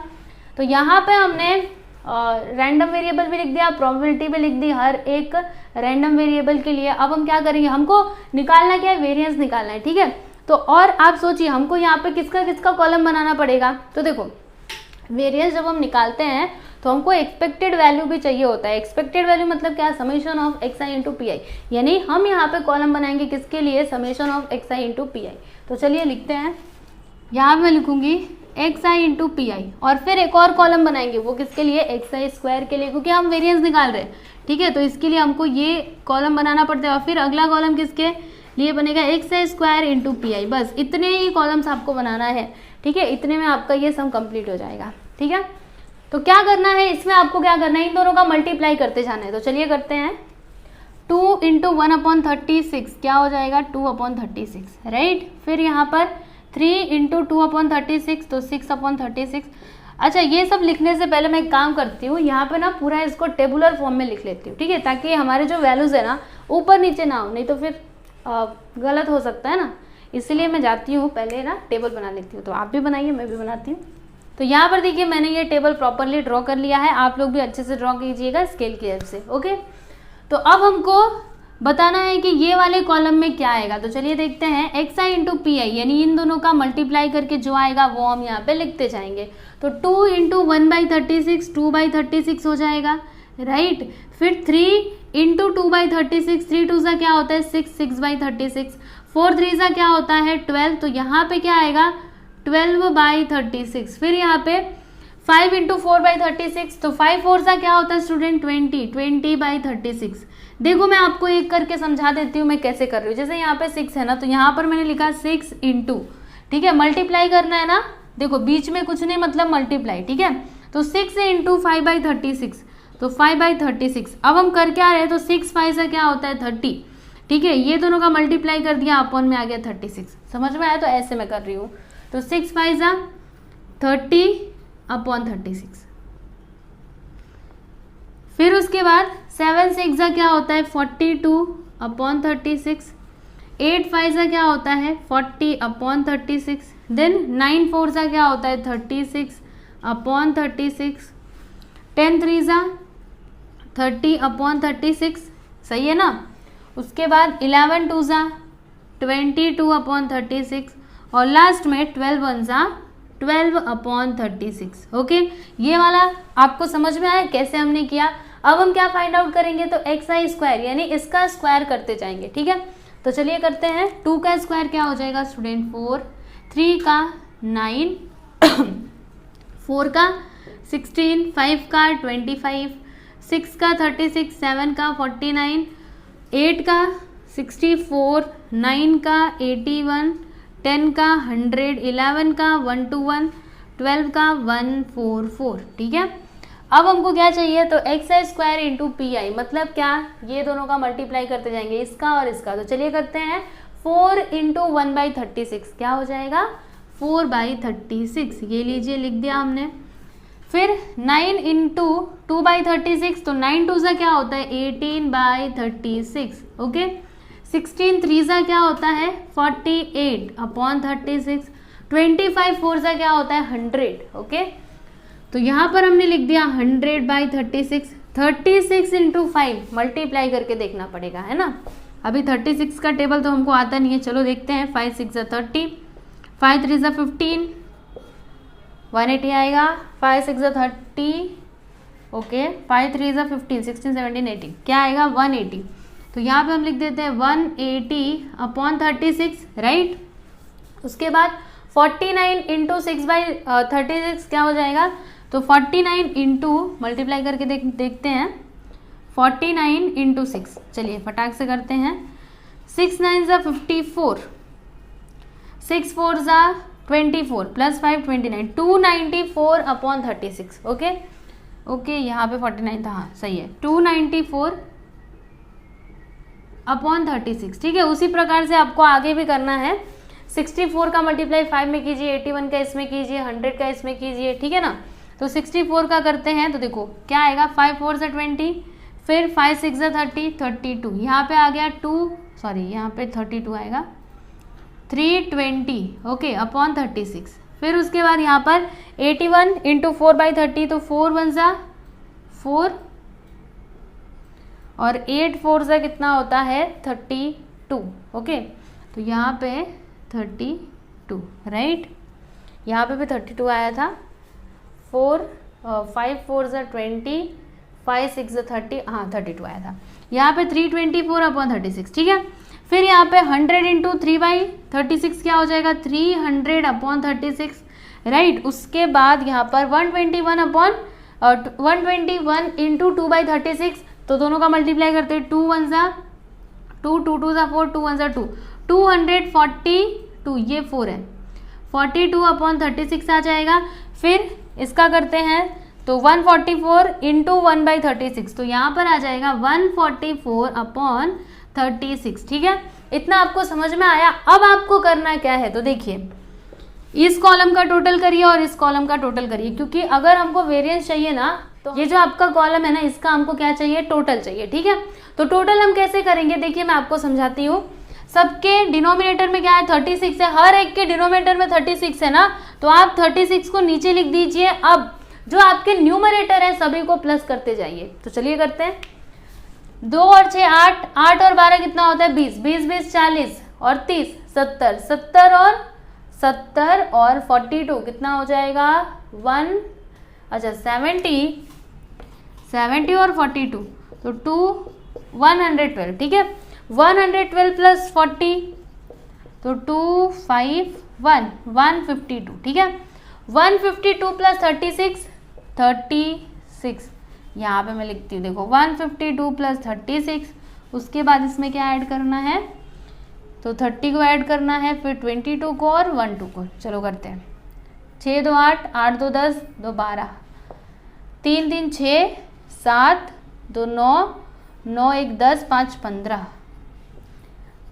तो यहाँ पे हमने रैंडम वेरिएबल भी लिख दिया, प्रोबेबिलिटी भी लिख दी हर एक रैंडम वेरिएबल के लिए। अब हम क्या करेंगे, हमको निकालना क्या है, वेरिएंस निकालना है, ठीक है। तो और आप सोचिए हमको यहाँ पे किसका किसका कॉलम बनाना पड़ेगा, तो देखो वेरिएंस जब हम निकालते हैं तो हमको एक्सपेक्टेड वैल्यू भी चाहिए होता है। एक्सपेक्टेड वैल्यू मतलब क्या, summation of xi into P I, यानी हम यहाँ पे कॉलम बनाएंगे किसके लिए, summation of xi into P I. तो चलिए लिखते हैं, यहाँ मैं लिखूंगी x i into P I, और फिर एक और कॉलम बनाएंगे, वो किसके लिए, एक्स आई स्क्वायर के लिए, क्योंकि हम वेरिएंस निकाल रहे हैं, ठीक है। तो इसके लिए हमको ये कॉलम बनाना पड़ता है, और फिर अगला कॉलम किसके लिए बनेगा, x I square into P I. बस इतने ही कॉलम्स आपको बनाना है, ठीक है। इतने में आपका ये सम कंप्लीट हो जाएगा, ठीक है। तो क्या करना है इसमें, आपको क्या करना है, इन दोनों का मल्टीप्लाई करते जाना है। तो चलिए करते हैं। 2 इंटू 1/36 क्या हो जाएगा, 2/36, राइट। फिर यहाँ पर 3 इंटू 2/36, तो 6/36। अच्छा, ये सब लिखने से पहले मैं एक काम करती हूँ, यहाँ पे ना पूरा इसको टेबुलर फॉर्म में लिख लेती हूँ, ठीक है, ताकि हमारे जो वैल्यूज़ है ना ऊपर नीचे ना हो, नहीं तो फिर गलत हो सकता है ना। इसलिए मैं जाती हूँ पहले ना टेबल बना लेती हूँ। तो आप भी बनाइए, मैं भी बनाती हूँ। तो यहाँ पर देखिए मैंने ये टेबल प्रॉपरली ड्रॉ कर लिया है, आप लोग भी अच्छे से ड्रॉ कीजिएगा स्केल की हेल्प से, ओके। तो अब हमको बताना है कि ये वाले कॉलम में क्या आएगा। तो चलिए देखते हैं, x i into P I, यानी इन दोनों का मल्टीप्लाई करके जो आएगा वो हम यहाँ पे लिखते जाएंगे। तो 2 इंटू 1/36, 2/36 हो जाएगा, राइट। फिर 3 इंटू 2/36, 3 2 सा क्या होता है 6, 6/36। 4 3 सा क्या होता है 12, तो यहाँ पे क्या आएगा 12/36। फिर यहाँ पे 5 इंटू 4/36, तो 5 4 सा क्या होता है स्टूडेंट 20, 20/36। देखो मैं आपको एक करके समझा देती हूँ मैं कैसे कर रही हूँ। जैसे यहाँ पे 6 है ना, तो यहाँ पर मैंने लिखा 6 इंटू, ठीक है, मल्टीप्लाई करना है ना, देखो बीच में कुछ नहीं मतलब मल्टीप्लाई, ठीक है। तो 6 इंटू 5/36, तो 5/36। अब हम कर क्या रहे हैं, तो 6 5 से क्या होता है 30, ठीक है। ये दोनों का मल्टीप्लाई कर दिया, अपॉन में आ गया 36। समझ में आया, तो ऐसे मैं कर रही हूँ। तो 6 5 जा 30/36। फिर उसके बाद 7 6 जा क्या होता है 42/36। 8 5 जा क्या होता है 40/36। देन 9 4 जा क्या होता है 36/36। 10 3 जा 30/36, सही है ना। उसके बाद 11 2 जा 22/36, और लास्ट में 12 1 जा 12/36, ओके। ये वाला आपको समझ में आया कैसे हमने किया। अब हम क्या फाइंड आउट करेंगे, तो एक्स आई स्क्वायर, यानी इसका स्क्वायर करते जाएंगे, ठीक है। तो चलिए करते हैं। 2 का स्क्वायर क्या हो जाएगा स्टूडेंट 4, 3 का 9, 4 का 16, 5 का 25, 6 का 36, 7 का 49, 8 का 64, 9 का 81, 10 का 100, 11 का 121, 12 का 144, ठीक है। अब हमको क्या चाहिए, तो x I square into P I, मतलब क्या, ये दोनों का मल्टीप्लाई करते जाएंगे, इसका और इसका। तो चलिए करते हैं। 4 इंटू 1/36 क्या हो जाएगा 4/36, ये लीजिए लिख दिया हमने। फिर 9 इंटू 2/36, तो 9 2 सा क्या होता है 18/36, ओके। 16 3 सा क्या होता है 48/36। 25 4 सा क्या होता है 100, ओके। तो यहाँ पर हमने लिख दिया 100/36। 36 इंटू 5 मल्टीप्लाई करके देखना पड़ेगा, है ना। अभी 36 का टेबल तो हमको आता नहीं है, चलो देखते हैं। 5 6 30, 5 3 15, 180 आएगा। 5 6 30, ओके। 5 3 15, 16 17 18, क्या आएगा 180। तो यहाँ पे हम लिख देते हैं 180/36, राइट। उसके बाद 49 इंटू 6/36 क्या हो जाएगा, तो 49 इंटू मल्टीप्लाई करके देखते हैं। 49 इंटू 6, चलिए फटाक से करते हैं। 6 9 ज़ा 54, 6 4 ज़ा 24, प्लस 5 29, 294/36, ओके ओके। यहाँ पे 49 था, हाँ सही है, 294/36, ठीक है। उसी प्रकार से आपको आगे भी करना है। 64 का मल्टीप्लाई 5 में कीजिए, 81 का इसमें कीजिए, 100 का इसमें कीजिए, ठीक है ना। तो 64 का करते हैं, तो देखो क्या आएगा 5 4 से 20, फिर 5 6 से 30, 32, यहाँ पे आ गया 2, सॉरी यहाँ पे 32 आएगा, 320, ओके /36। फिर उसके बाद यहाँ पर 81 इंटू 4/30, तो 4 1 सा 4, और 8 4 सा कितना होता है 32, ओके। तो यहाँ पे 32, राइट। यहाँ पे भी 32 आया था। 5 4 ज़ा 20, 5 6 ज़ा 30, हाँ 32 आया था। यहाँ पे 324/36, ठीक है। फिर यहाँ पे 100 इंटू 3/36 क्या हो जाएगा 300/36। राइट। उसके बाद यहाँ पर 121 अपॉन 121 इंटू 2/36, तो दोनों का मल्टीप्लाई करते हैं, 2 1 ज़ा 2, 2 2 ज़ा 4, 2 1 ज़ा 2, 242, ये 4 है, 42 अपॉन 36 आ जाएगा। फिर इसका करते हैं तो 144 इंटू 1/36, तो यहाँ पर आ जाएगा 144 अपॉन 36, ठीक है। इतना आपको समझ में आया। अब आपको करना क्या है, तो देखिए इस कॉलम का टोटल करिए और इस कॉलम का टोटल करिए, क्योंकि अगर हमको वेरिएंस चाहिए ना, तो ये जो आपका कॉलम है ना, इसका हमको क्या चाहिए, टोटल चाहिए, ठीक है। तो टोटल हम कैसे करेंगे, देखिए मैं आपको समझाती हूँ। सबके डिनोमिनेटर में क्या है, 36 है, हर एक के डिनोमिनेटर में 36 है ना, तो आप 36 को नीचे लिख दीजिए। अब जो आपके न्यूमरेटर है सभी को प्लस करते जाइए, तो चलिए करते हैं। 2 और 6 8, 8 और 12 कितना होता है, 20, 20 20 40 और 30 70, 70 और 42 कितना हो जाएगा 1, अच्छा 70 और 42, तो 112, ठीक है। 112 प्लस 40, तो 251, 152, ठीक है। 152 प्लस 36, यहाँ पे मैं लिखती हूँ, देखो 152 प्लस 36, उसके बाद इसमें क्या ऐड करना है, तो 30 को ऐड करना है, फिर 22 को और 12 को। चलो करते हैं, 6 2 8, 8 2 10, 2 12, 3 3 6 7, 2 9, 9 1 10, 5 15,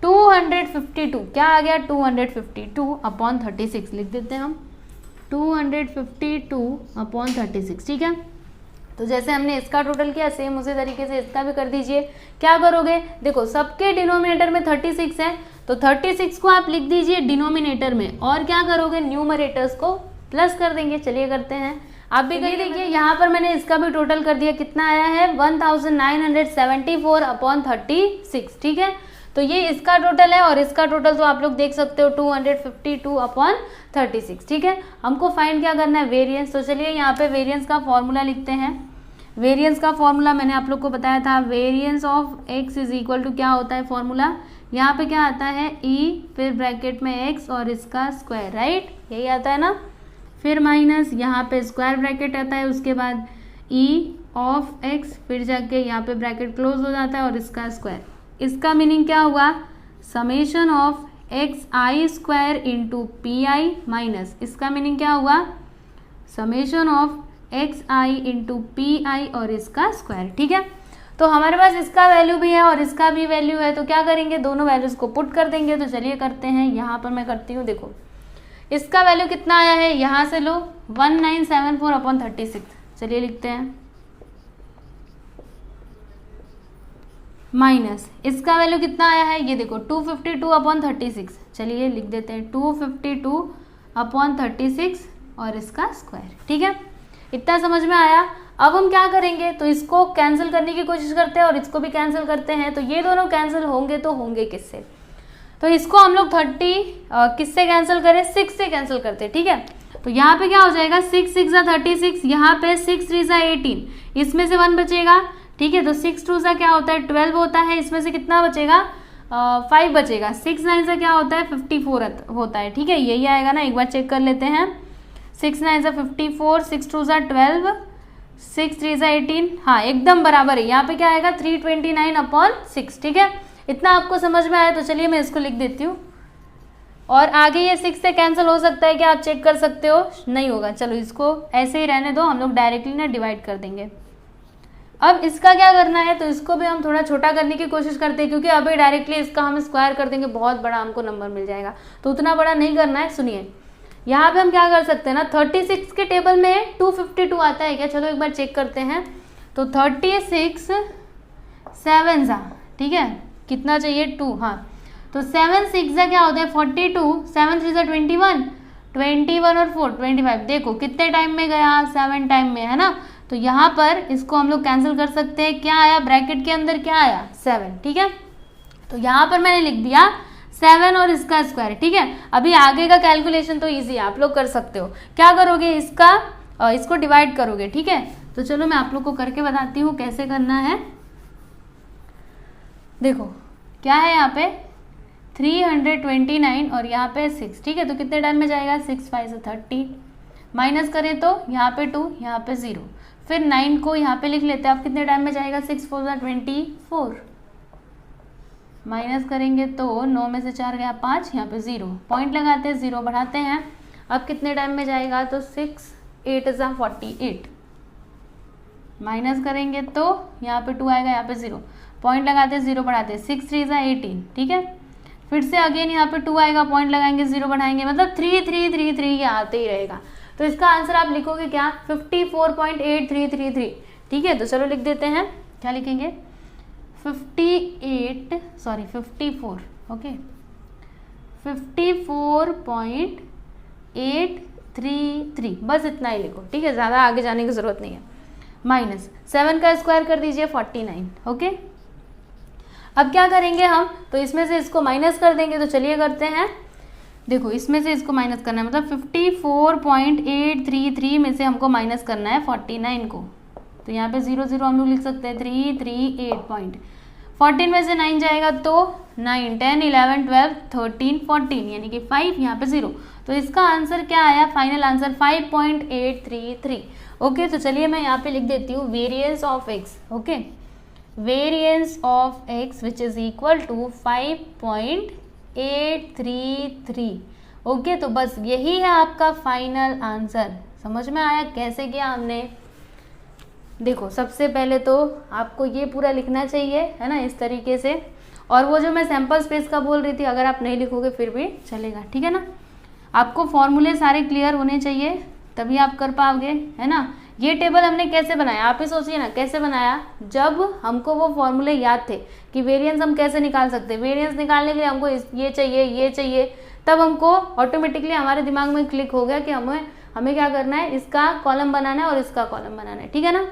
252 क्या आ गया, 252 अपॉन 36 लिख देते हैं हम, 252 अपॉन 36, ठीक है। तो जैसे हमने इसका टोटल किया, सेम उसी तरीके से इसका भी कर दीजिए। क्या करोगे, देखो सबके डिनोमिनेटर में 36 है, तो 36 को आप लिख दीजिए डिनोमिनेटर में, और क्या करोगे, न्यूमरेटर्स को प्लस कर देंगे। चलिए करते हैं, आप भी कहीं देखिए, यहाँ पर मैंने इसका भी टोटल कर दिया, कितना आया है 1974 अपॉन 36, ठीक है। तो ये इसका टोटल है, और इसका टोटल तो आप लोग देख सकते हो 252 अपॉन 36, ठीक है। हमको फाइंड क्या करना है, वेरिएंस। तो चलिए यहाँ पे वेरिएंस का फॉर्मूला लिखते हैं। वेरिएंस का फॉर्मूला मैंने आप लोग को बताया था, variance of X is equal to क्या होता है फॉर्मूला, यहाँ पे क्या आता है ई, फिर ब्रैकेट में एक्स और इसका स्क्वायर, राइट, यही आता है ना, फिर माइनस यहाँ पे स्क्वायर ब्रैकेट आता है, उसके बाद ई ऑफ एक्स, फिर जाके यहाँ पे ब्रैकेट क्लोज हो जाता है और इसका स्क्वायर। इसका मीनिंग क्या हुआ, summation of x I square into P I minus, इसका मीनिंग क्या हुआ, summation of x i into P I और इसका स्क्वायर, ठीक है। तो हमारे पास इसका वैल्यू भी है और इसका भी वैल्यू है, तो क्या करेंगे, दोनों वैल्यूज को पुट कर देंगे। तो चलिए करते हैं, यहाँ पर मैं करती हूँ, देखो इसका वैल्यू कितना आया है, यहाँ से लो 1974 अपॉन 36, चलिए लिखते हैं, माइनस इसका वैल्यू कितना आया है, ये देखो 252 अपॉन 36, चलिए लिख देते हैं 252 अपॉन 36 और इसका स्क्वायर, ठीक है। इतना समझ में आया। अब हम क्या करेंगे, तो इसको कैंसिल करने की कोशिश करते हैं और इसको भी कैंसिल करते हैं, तो ये दोनों कैंसिल होंगे, तो होंगे किससे, तो इसको हम लोग 30 किससे कैंसिल करें, 6 से कैंसिल करते हैं, ठीक है। तो यहाँ पे क्या हो जाएगा, 6 6 ज़ा 36, यहाँ पे 6 3 ज़ा 18, इसमें से 1 बचेगा, ठीक है। तो 6 2 ज़ा क्या होता है 12 होता है, इसमें से कितना बचेगा 5 बचेगा, 6 9 ज़ा क्या होता है 54 होता है, ठीक है, यही आएगा ना, एक बार चेक कर लेते हैं, 6 9 ज़ा 54, 6 2 ज़ा 12, 6 3 ज़ा 18, हाँ एकदम बराबर है। यहाँ पे क्या आएगा 329 अपॉन 6, ठीक है। इतना आपको समझ में आया, तो चलिए मैं इसको लिख देती हूँ, और आगे ये 6 से कैंसिल हो सकता है क्या, आप चेक कर सकते हो, नहीं होगा, चलो इसको ऐसे ही रहने दो, हम लोग डायरेक्टली ना डिवाइड कर देंगे। अब इसका क्या करना है, तो इसको भी हम थोड़ा छोटा करने की कोशिश करते हैं, क्योंकि अभी डायरेक्टली इसका हम स्क्वायर कर देंगे, बहुत बड़ा हमको नंबर मिल जाएगा, तो उतना बड़ा नहीं करना है। सुनिए यहाँ पे हम क्या कर सकते हैं ना, 36 के टेबल में 252 आता है क्या, चलो एक बार चेक करते हैं। तो 36 7 ज़ा, ठीक है, कितना चाहिए 2, हाँ, तो 7 6 ज़ा क्या होता है 42, 7 3 ज़ा 21, 21 और 4 25, देखो कितने टाइम में गया, 7 टाइम में, है ना। तो यहाँ पर इसको हम लोग कैंसिल कर सकते हैं, क्या आया ब्रैकेट के अंदर, क्या आया 7, ठीक है। तो यहाँ पर मैंने लिख दिया 7 और इसका स्क्वायर, ठीक है। अभी आगे का कैलकुलेशन तो इजी है, आप लोग कर सकते हो। क्या करोगे, इसको डिवाइड करोगे, ठीक है। तो चलो मैं आप लोग को करके बताती हूँ कैसे करना है। देखो क्या है यहाँ पे 329 और यहाँ पे 6, ठीक है। तो कितने टाइम में जाएगा, 6 5 30, माइनस करें तो यहाँ पे 2, यहाँ पे 0, फिर 9 को यहाँ पे लिख लेते हैं। अब कितने टाइम में जाएगा, 6 4 24, माइनस करेंगे तो 9 में से 4 गया 5, यहाँ पे 0, पॉइंट लगाते हैं, 0 बढ़ाते हैं। अब कितने टाइम में जाएगा, तो 6 8 48, माइनस करेंगे तो यहाँ पे 2 आएगा, यहाँ पे 0, पॉइंट लगाते हैं, 0 बढ़ाते हैं, 6 3 18, ठीक है। फिर से अगेन यहाँ पे 2 आएगा, पॉइंट लगाएंगे, 0 बढ़ाएंगे, मतलब 3 3 3 3 ये आते ही रहेगा। तो इसका आंसर आप लिखोगे क्या, 54.8333, ठीक है। तो चलो लिख देते हैं, क्या लिखेंगे, 54, ओके, 54.833, बस इतना ही लिखो, ठीक है, ज़्यादा आगे जाने की ज़रूरत नहीं है। माइनस 7 का स्क्वायर कर दीजिए 49, ओके। अब क्या करेंगे हम, तो इसमें से इसको माइनस कर देंगे, तो चलिए करते हैं। देखो इसमें से इसको माइनस करना है, मतलब 54.833 में से हमको माइनस करना है 49 को, तो यहाँ पे 0 0 हम लोग लिख सकते हैं, 338 14 में से 9 जाएगा तो 9 10 11 12 13 14, यानी कि 5, यहाँ पे 0, तो इसका आंसर क्या आया, फाइनल आंसर 5.833, ओके। तो चलिए मैं यहाँ पे लिख देती हूँ variance of X, okay, variance of X which is equal to 5.833, okay. तो बस यही है आपका फाइनल आंसर। समझ में आया कैसे किया हमने। देखो सबसे पहले तो आपको ये पूरा लिखना चाहिए, है ना, इस तरीके से, और वो जो मैं सैम्पल स्पेस का बोल रही थी, अगर आप नहीं लिखोगे फिर भी चलेगा, ठीक है ना। आपको फॉर्मूले सारे क्लियर होने चाहिए, तभी आप कर पाओगे, है ना। ये टेबल हमने कैसे बनाया, आप ही सोचिए ना कैसे बनाया, जब हमको वो फॉर्मूले याद थे कि वेरिएंस हम कैसे निकाल सकते हैं। वेरिएंस निकालने के लिए हमको ये चाहिए, तब हमको ऑटोमेटिकली हमारे दिमाग में क्लिक हो गया कि हमें क्या करना है, इसका कॉलम बनाना है और इसका कॉलम बनाना है, ठीक है ना।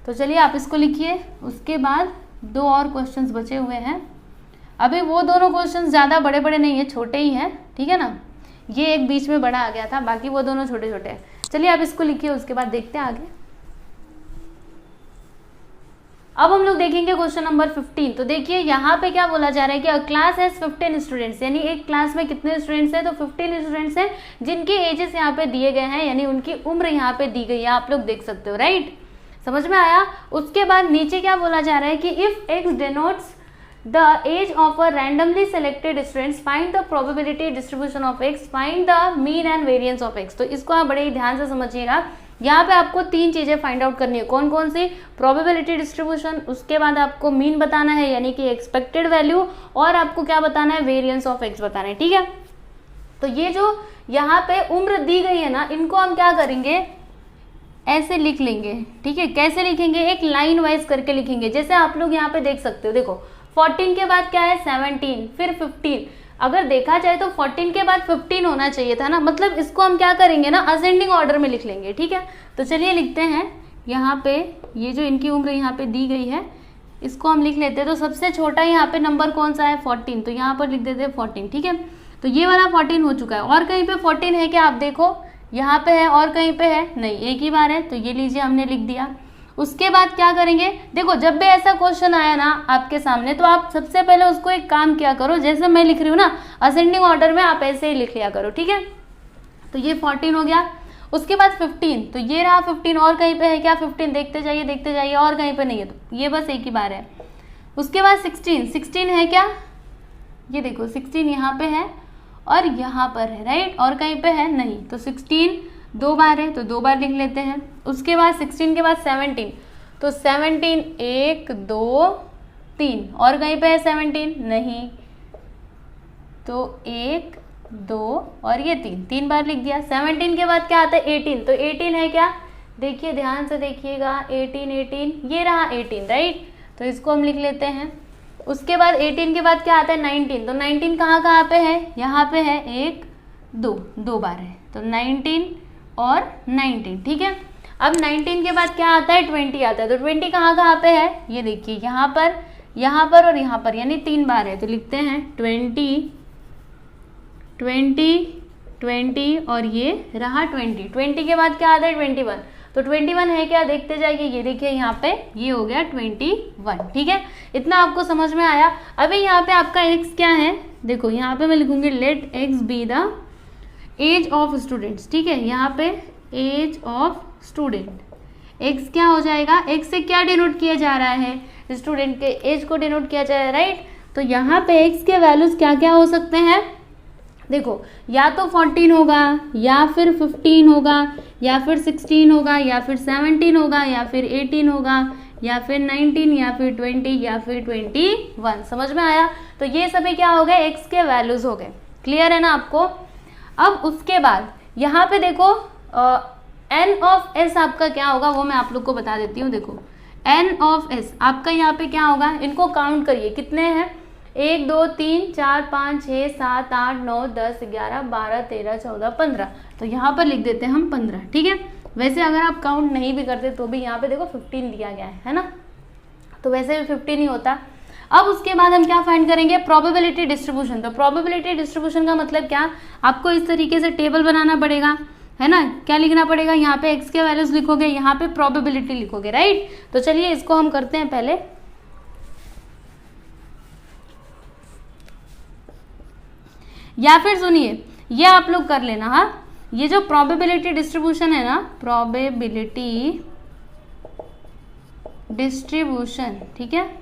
तो चलिए आप इसको लिखिए। उसके बाद 2 और क्वेश्चंस बचे हुए हैं। अभी वो दोनों क्वेश्चंस ज़्यादा बड़े बड़े नहीं है, छोटे ही हैं, ठीक है ना। ये एक बीच में बड़ा आ गया था, बाकी वो दोनों छोटे छोटे हैं। चलिए आप इसको लिखिए, उसके बाद देखते हैं आगे। अब हम लोग देखेंगे क्वेश्चन नंबर 15। तो देखिए यहाँ पे क्या बोला जा रहा है कि अ क्लास हैज 15 स्टूडेंट्स, यानी एक क्लास में कितने स्टूडेंट्स हैं, तो 15 स्टूडेंट्स हैं जिनके एजेस यहाँ पे दिए गए हैं, यानी उनकी उम्र यहाँ पे दी गई है, आप लोग देख सकते हो, राइट। समझ में आया। उसके बाद नीचे क्या बोला जा रहा है कि if X denotes the age of a randomly selected students, find the probability distribution of X, find the mean and variance of X. तो इसको आप बड़े ही ध्यान से समझिएगा। यहाँ पे आपको 3 चीजें फाइंड आउट करनी है। कौन कौन सी, प्रोबेबिलिटी डिस्ट्रीब्यूशन, उसके बाद आपको मीन बताना है यानी कि एक्सपेक्टेड वैल्यू, और आपको क्या बताना है, वेरिएंस ऑफ एक्स बताना है, ठीक है। तो ये जो यहाँ पे उम्र दी गई है ना, इनको हम क्या करेंगे, ऐसे लिख लेंगे, ठीक है। कैसे लिखेंगे, एक लाइन वाइज करके लिखेंगे। जैसे आप लोग यहाँ पे देख सकते हो, देखो 14 के बाद क्या है 17, फिर 15। अगर देखा जाए तो 14 के बाद 15 होना चाहिए था ना, मतलब इसको हम क्या करेंगे ना, असेंडिंग ऑर्डर में लिख लेंगे, ठीक है। तो चलिए लिखते हैं यहाँ पे, ये जो इनकी उम्र यहाँ पे दी गई है इसको हम लिख लेते हैं। तो सबसे छोटा यहाँ पे नंबर कौन सा है, 14, तो यहाँ पर लिख देते हैं 14, ठीक है। तो ये वाला 14 हो चुका है, और कहीं पे 14 है क्या, आप देखो यहाँ पे है और कहीं पे है नहीं, एक ही बार है, तो ये लीजिए हमने लिख दिया। उसके बाद क्या करेंगे, देखो जब भी ऐसा क्वेश्चन आया ना आपके सामने, तो आप सबसे पहले उसको एक काम किया करो, जैसे मैं लिख रही हूँ ना असेंडिंग ऑर्डर में, आप ऐसे ही लिख लिया करो, ठीक है। तो ये 14 हो गया। उसके बाद 15, तो ये रहा 15, और कहीं पे है क्या 15, देखते जाइए, और कहीं पे नहीं है, तो ये बस एक ही बार है। उसके बाद 16 है क्या, ये देखो 16 यहाँ पे है और यहाँ पर है, राइट, और कहीं पे है नहीं, तो 16 2 बार है, तो 2 बार लिख लेते हैं। उसके बाद 16 के बाद 17, तो 17 1 2 3, और कहीं पे है 17 नहीं, तो 1 2 और ये 3 बार लिख दिया। 17 के बाद क्या आता है 18, तो 18 है क्या, देखिए ध्यान से देखिएगा, 18 ये रहा 18, राइट, तो इसको हम लिख लेते हैं। उसके बाद 18 के बाद क्या आता है 19, तो 19 कहाँ पे है, यहाँ पे है, 1 2 बार है, तो 19 और 19, ठीक है। अब 19 के बाद क्या आता है 20 आता है, तो 20 कहाँ पे है, ये देखिए यहाँ पर और यहाँ पर, यानी 3 बार है, तो लिखते हैं 20 और ये रहा 20 के बाद क्या आता है 21, तो 21 है क्या, देखते जाइए, ये देखिए यहाँ पे ये हो गया 21, ठीक है। इतना आपको समझ में आया। अभी यहाँ पे आपका x क्या है, देखो यहाँ पे मैं लिखूंगी let x be the age of students, ठीक है। यहाँ पे एज ऑफ स्टूडेंट। एक्स क्या हो जाएगा, एक्स से क्या डिनोट किया जा रहा है, स्टूडेंट के एज को डिनोट किया जा रहा है, राइट। तो यहाँ पे एक्स के वैल्यूज क्या क्या हो सकते हैं, देखो या तो 14 होगा, या फिर 15 होगा, या फिर 16 होगा, या फिर 17 होगा, या फिर 18 होगा, या फिर 19, या फिर 20, या फिर 21। समझ में आया। तो ये सभी क्या हो गए, एक्स के वैल्यूज हो गए। क्लियर है ना आपको। अब उसके बाद यहाँ पे देखो एन ऑफ एस आपका क्या होगा वो मैं आप लोग को बता देती हूँ। देखो एन ऑफ एस आपका यहाँ पे क्या होगा, इनको काउंट करिए कितने हैं, 1 2 3 4 5 6 7 8 9 10 11 12 13 14 15। तो यहाँ पर लिख देते हैं हम 15, ठीक है। वैसे अगर आप काउंट नहीं भी करते तो भी यहाँ पे देखो 15 दिया गया है ना, तो वैसे भी 15 ही होता। अब उसके बाद हम क्या फाइंड करेंगे, प्रोबेबिलिटी डिस्ट्रीब्यूशन। तो प्रोबेबिलिटी डिस्ट्रीब्यूशन का मतलब क्या, आपको इस तरीके से टेबल बनाना पड़ेगा, है ना। क्या लिखना पड़ेगा, यहाँ पे एक्स के वैल्यूज लिखोगे, यहाँ पे प्रोबेबिलिटी लिखोगे, राइट। तो चलिए इसको हम करते हैं पहले। या फिर सुनिए ये आप लोग कर लेना, हाँ, ये जो प्रोबेबिलिटी डिस्ट्रीब्यूशन है ना, प्रोबेबिलिटी डिस्ट्रीब्यूशन, ठीक है,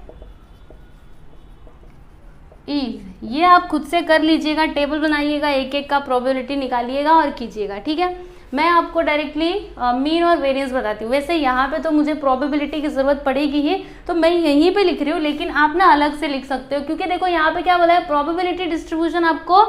ये आप खुद से कर लीजिएगा, टेबल बनाइएगा, एक एक का प्रोबेबिलिटी निकालिएगा और कीजिएगा, ठीक है। मैं आपको डायरेक्टली मीन और वेरिएंस बताती हूँ। वैसे यहाँ पे तो मुझे प्रोबेबिलिटी की जरूरत पड़ेगी ही, तो मैं यहीं पे लिख रही हूँ, लेकिन आप ना अलग से लिख सकते हो, क्योंकि देखो यहाँ पे क्या बोला है, प्रोबेबिलिटी डिस्ट्रीब्यूशन आपको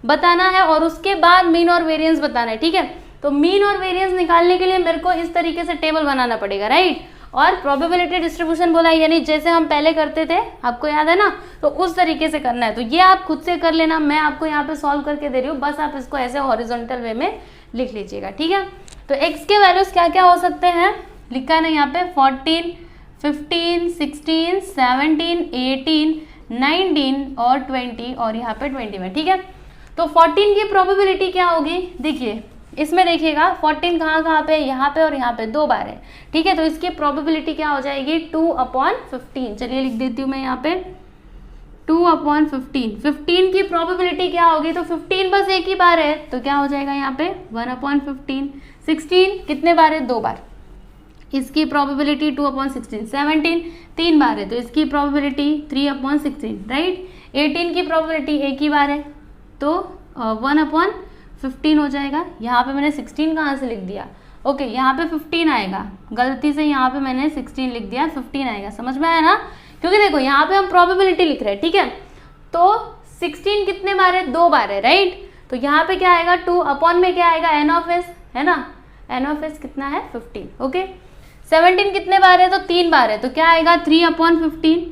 बताना है और उसके बाद मीन और वेरिएंस बताना है, ठीक है। तो मीन और वेरिएंस निकालने के लिए मेरे को इस तरीके से टेबल बनाना पड़ेगा, राइट। और प्रोबेबिलिटी डिस्ट्रीब्यूशन बोला यानी जैसे हम पहले करते थे, आपको याद है ना, तो उस तरीके से करना है। तो ये आप खुद से कर लेना, मैं आपको यहाँ पे सॉल्व करके दे रही हूँ, बस आप इसको ऐसे हॉरिजॉन्टल वे में लिख लीजिएगा, ठीक है। तो एक्स के वैल्यूज क्या क्या हो सकते हैं, लिखा है ना यहाँ पे 14, 15, 16, 17, 18, 19 और 20 और यहाँ पे 20 में, ठीक है। तो 14 की प्रोबेबिलिटी क्या होगी, देखिए इसमें देखिएगा 14 कहाँ पे, यहाँ पे और यहाँ पे 2 बार है, ठीक है। तो इसकी प्रोबेबिलिटी क्या हो जाएगी 2/15। चलिए लिख देती हूँ मैं यहाँ पे 2/15। 15 की प्रोबेबिलिटी क्या होगी, तो 15 बस एक ही बार है, तो क्या हो जाएगा यहाँ पे 1/15। 16 कितने बार है, 2 बार, इसकी प्रोबेबिलिटी 2/16। 17 3 बार है, तो इसकी प्रोबेबिलिटी 3/16, राइट। 18 की प्रोबेबिलिटी एक ही बार है, तो 1/15 हो जाएगा। यहाँ पे मैंने 16 कहाँ से लिख दिया, ओके, यहाँ पे 15 आएगा, गलती से यहाँ पे मैंने 16 लिख दिया, 15 आएगा, समझ में आया ना। क्योंकि देखो यहाँ पे हम प्रोबेबिलिटी लिख रहे हैं, ठीक है। तो 16 कितने बार है, 2 बार है, राइट। तो यहाँ पे क्या आएगा, 2 अपॉन में क्या आएगा, एन ऑफ एस, है ना, एन ऑफ एस कितना है 15, ओके। 17 कितने बार है, तो 3 बार है, तो क्या आएगा 3/15।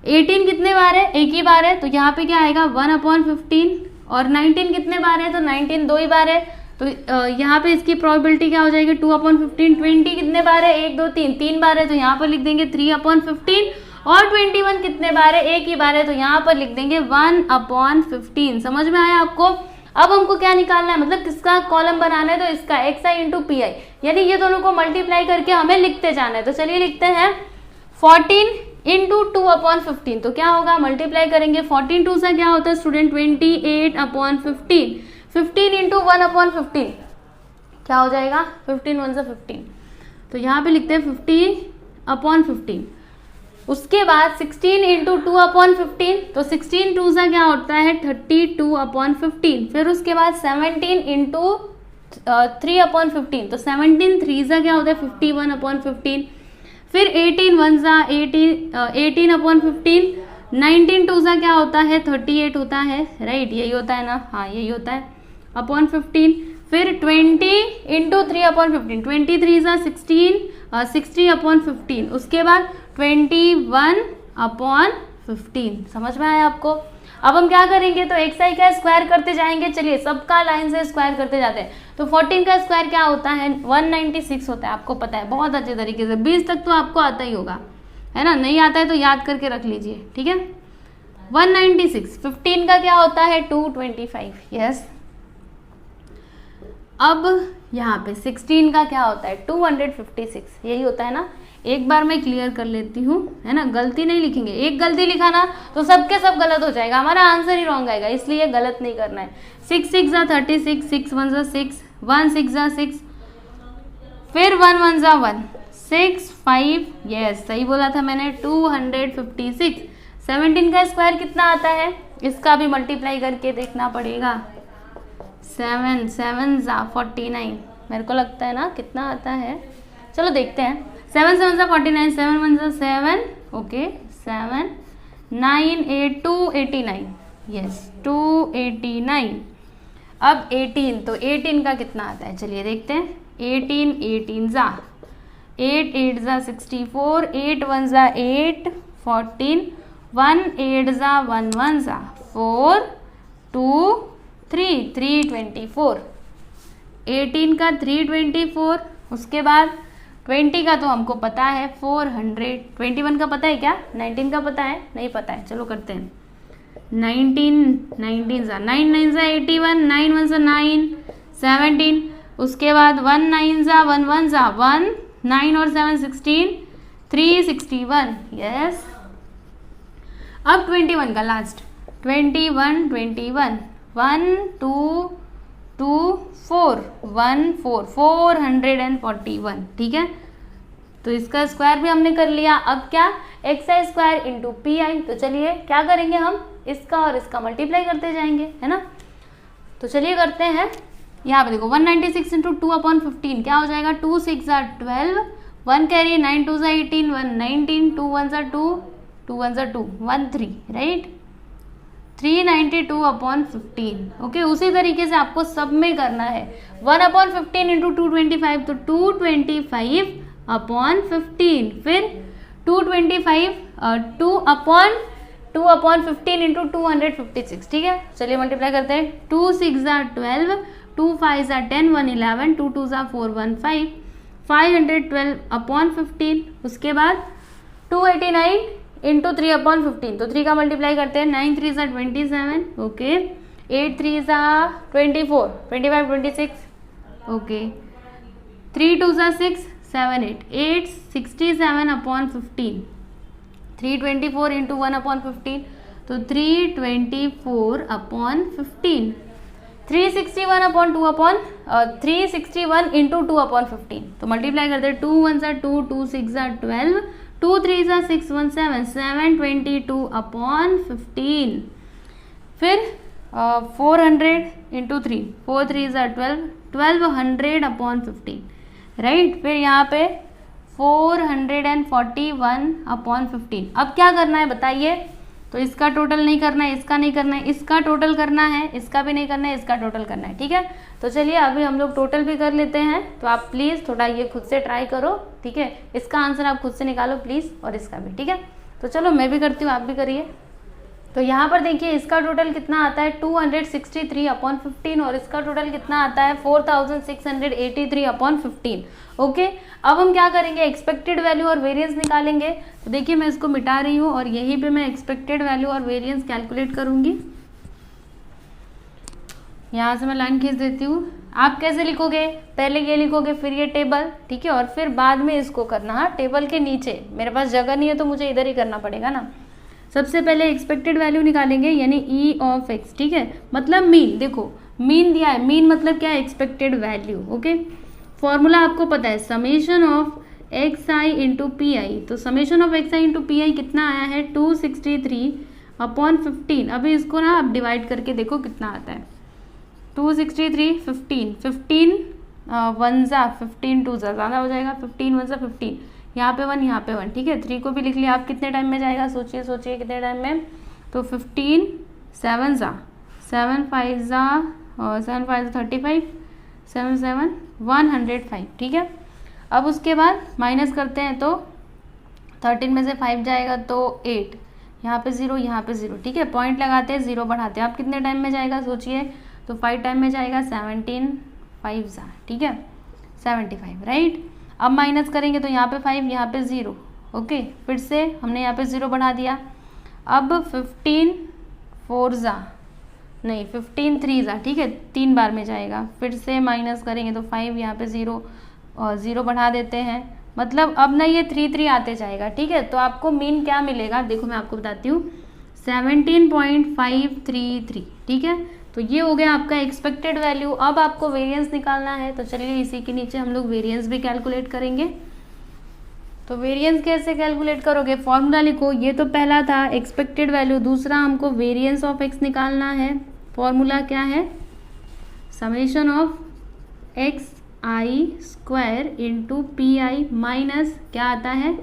18 कितने बार है, एक ही बार है, तो यहाँ पे क्या आएगा 1/15। और 19 कितने बार है, तो 19 2 ही बार है, तो यहाँ पे इसकी प्रोबेबिलिटी क्या हो जाएगी 2/15। 20 कितने बार है, 1 2 3 3 बार है, तो यहाँ पर लिख देंगे 3/15। और 21 कितने बार है, एक ही बार है, तो यहाँ पर लिख देंगे 1/15। समझ में आया आपको। अब हमको क्या निकालना है, मतलब किसका कॉलम बनाना है, तो इसका xi इंटू पी आई, यानी ये दोनों को मल्टीप्लाई करके हमें लिखते जाना है। तो चलिए लिखते हैं 14 इंटू 2/15। तो क्या होगा, मल्टीप्लाई करेंगे, 14 2 से क्या होता है स्टूडेंट 28/15। 15 इंटू 1/15 क्या हो जाएगा, 15 1 से 15, तो यहाँ पे लिखते हैं 50/15। उसके बाद 16 इंटू 2/15, तो 16 2 से क्या होता है 32/15। फिर उसके बाद 17 इंटू 3/15, तो 17 3 से क्या होता है 51/15। फिर 18 1 सा 18/15। 19 2 सा क्या होता है 38 होता है, राइट, यही होता है ना, हाँ यही होता है,/15। फिर 20 इंटू 3/15, 23 सा 16, 60/15। उसके बाद 21/15। समझ में आया आपको। अब हम क्या करेंगे, तो xi का स्क्वायर करते जाएंगे। चलिए सबका लाइन से स्क्वायर करते जाते हैं। तो 14 का स्क्वायर क्या होता है 196 होता है, आपको पता है बहुत अच्छे तरीके से, 20 तक तो आपको आता ही होगा, है ना, नहीं आता है तो याद करके रख लीजिए, ठीक है। 196। 15 का क्या होता है 225, यस। अब यहाँ पे 16 का क्या होता है 256, यही होता है ना। एक बार मैं क्लियर कर लेती हूँ, है ना, गलती नहीं लिखेंगे, एक गलती लिखा ना तो सबके सब गलत हो जाएगा, हमारा आंसर ही रॉन्ग आएगा, इसलिए गलत नहीं करना है। 6 6 36, 6 1 6, 1 6 6, फिर 1 1 जा 1, 6 5, यस सही बोला था मैंने, 256। 17 का स्क्वायर कितना आता है, इसका भी मल्टीप्लाई करके देखना पड़ेगा। 7 7 जा 49, मेरे को लगता है ना कितना आता है, चलो देखते हैं। 7 7 जा 49, 7 1 जा 7, ओके 7 9 8 289, यस 289। अब 18, तो 18 का कितना आता है, चलिए देखते हैं। 18 18 जा 8 8 जा 64, 8 1 जा 8 14, 1 8 जा 1 1 जा 4 2 3 324। 18 का 324, उसके बाद 20 का तो हमको पता है 400। 21 का पता है क्या, 19 का पता है, नहीं पता है, चलो करते हैं। 19 जा 9 9 जा 81, 9 1 जा 9 17, उसके बाद 1 9 जा 1 1 जा 1, 9 और 7 16, 361, यस। अब 21 का लास्ट, 21 21, 1 2 2 4 1 4 441, ठीक है। तो इसका स्क्वायर भी हमने कर लिया। अब क्या, xi square into P I. तो चलिए क्या करेंगे, हम इसका और इसका मल्टीप्लाई करते जाएंगे, है ना। तो चलिए करते हैं। यहाँ पे देखो 196 इंटू 2/15 क्या हो जाएगा, 2 6 जा 12, 1 कैरी 9 2 जा 18, 1 19, 2 1 जा 2, 2 1 जा 2, 1 3, राइट। 392/15, ओके। उसी तरीके से आपको सब में करना है। 1/15 इंटू 225, तो 225/15, फिर 225 2/15 इंटू 256, ठीक है। चलिए मल्टीप्लाई करते हैं। 2 6 जा 12, 2 5 जा 10, 1 11, 2 2 जा 4 1 5, 512/15। उसके बाद 289 इंटू 3/15, तो 3 का मल्टीप्लाई करते हैं। 9 3 जा 27, ओके। 8 3 जा 24, 25 26, ओके। 3 2 जा 6 7 8 8 67/15, 324 इंटू 1/15, तो 324/15, 361 इंटू 2/15, तो मल्टीप्लाई करते हैं। 2 1 जा 2, 2 6 जा 12, 2 3 जा 6 1 7, 722/15, फिर 400 इंटू 3, 4 3 जा 12, 1200/15, राइट। फिर यहाँ पे 441/15। अब क्या करना है बताइए, तो इसका टोटल नहीं करना है, इसका नहीं करना है, इसका टोटल करना है, इसका भी नहीं करना है, इसका टोटल करना है, ठीक है। तो चलिए अभी हम लोग टोटल भी कर लेते हैं। तो आप प्लीज़ थोड़ा ये खुद से ट्राई करो, ठीक है। इसका आंसर आप खुद से निकालो प्लीज़, और इसका भी, ठीक है। तो चलो मैं भी करती हूँ, आप भी करिए। तो यहाँ पर देखिए इसका टोटल कितना आता है 263/15, और इसका टोटल कितना आता है 4683/15, ओके। अब हम क्या करेंगे, एक्सपेक्टेड वैल्यू और वेरिएंस निकालेंगे। तो देखिए मैं इसको मिटा रही हूँ और यहीं पे मैं एक्सपेक्टेड वैल्यू और वेरिएंस कैलकुलेट करूँगी। यहाँ से मैं लाइन खींच देती हूँ। आप कैसे लिखोगे, पहले ये लिखोगे, फिर ये टेबल, ठीक है, और फिर बाद में इसको करना। हाँ, टेबल के नीचे, मेरे पास जगह नहीं है तो मुझे इधर ही करना पड़ेगा ना। सबसे पहले एक्सपेक्टेड वैल्यू निकालेंगे, यानी ई ऑफ एक्स, ठीक है, मतलब मीन। देखो मीन दिया है, मीन मतलब क्या है, एक्सपेक्टेड वैल्यू, ओके। फॉर्मूला आपको पता है, summation of x i into P I. तो summation of x i into P i कितना आया है 263/15। अभी इसको ना आप डिवाइड करके देखो कितना आता है। 263 15 15 1 जा 15 2 जा, ज़्यादा हो जाएगा, 15 1 जा 15, यहाँ पे 1 यहाँ पे 1, ठीक है। 3 को भी लिख लिया। आप कितने टाइम में जाएगा, सोचिए सोचिए कितने टाइम में। तो 15 7 जा 7 5 जा 7 5 35, 7 7 105, ठीक है। अब उसके बाद माइनस करते हैं, तो 13 में से 5 जाएगा तो 8, यहाँ पे 0 यहाँ पे 0, ठीक है। पॉइंट लगाते हैं, 0 बढ़ाते हैं। आप कितने टाइम में जाएगा सोचिए, तो 5 टाइम में जाएगा, 17 5 जा, ठीक है, 75, राइट। अब माइनस करेंगे तो यहाँ पे 5 यहाँ पे 0, ओके। फिर से हमने यहाँ पे 0 बढ़ा दिया। अब 15 4 जा नहीं 15 3 जा, ठीक है, 3 बार में जाएगा। फिर से माइनस करेंगे तो 5 यहाँ पे 0 और 0 बढ़ा देते हैं, मतलब अब ना ये 3 3 आते जाएगा, ठीक है। तो आपको मीन क्या मिलेगा, देखो मैं आपको बताती हूँ, 17.533, ठीक है। तो ये हो गया आपका एक्सपेक्टेड वैल्यू। अब आपको वेरिएंस निकालना है, तो चलिए इसी के नीचे हम लोग वेरिएंस भी कैलकुलेट करेंगे। तो वेरिएंस कैसे कैलकुलेट करोगे, फॉर्मूला लिखो। ये तो पहला था एक्सपेक्टेड वैल्यू, दूसरा हमको वेरिएंस ऑफ एक्स निकालना है। फॉर्मूला क्या है, summation of x I square into P I minus क्या आता है,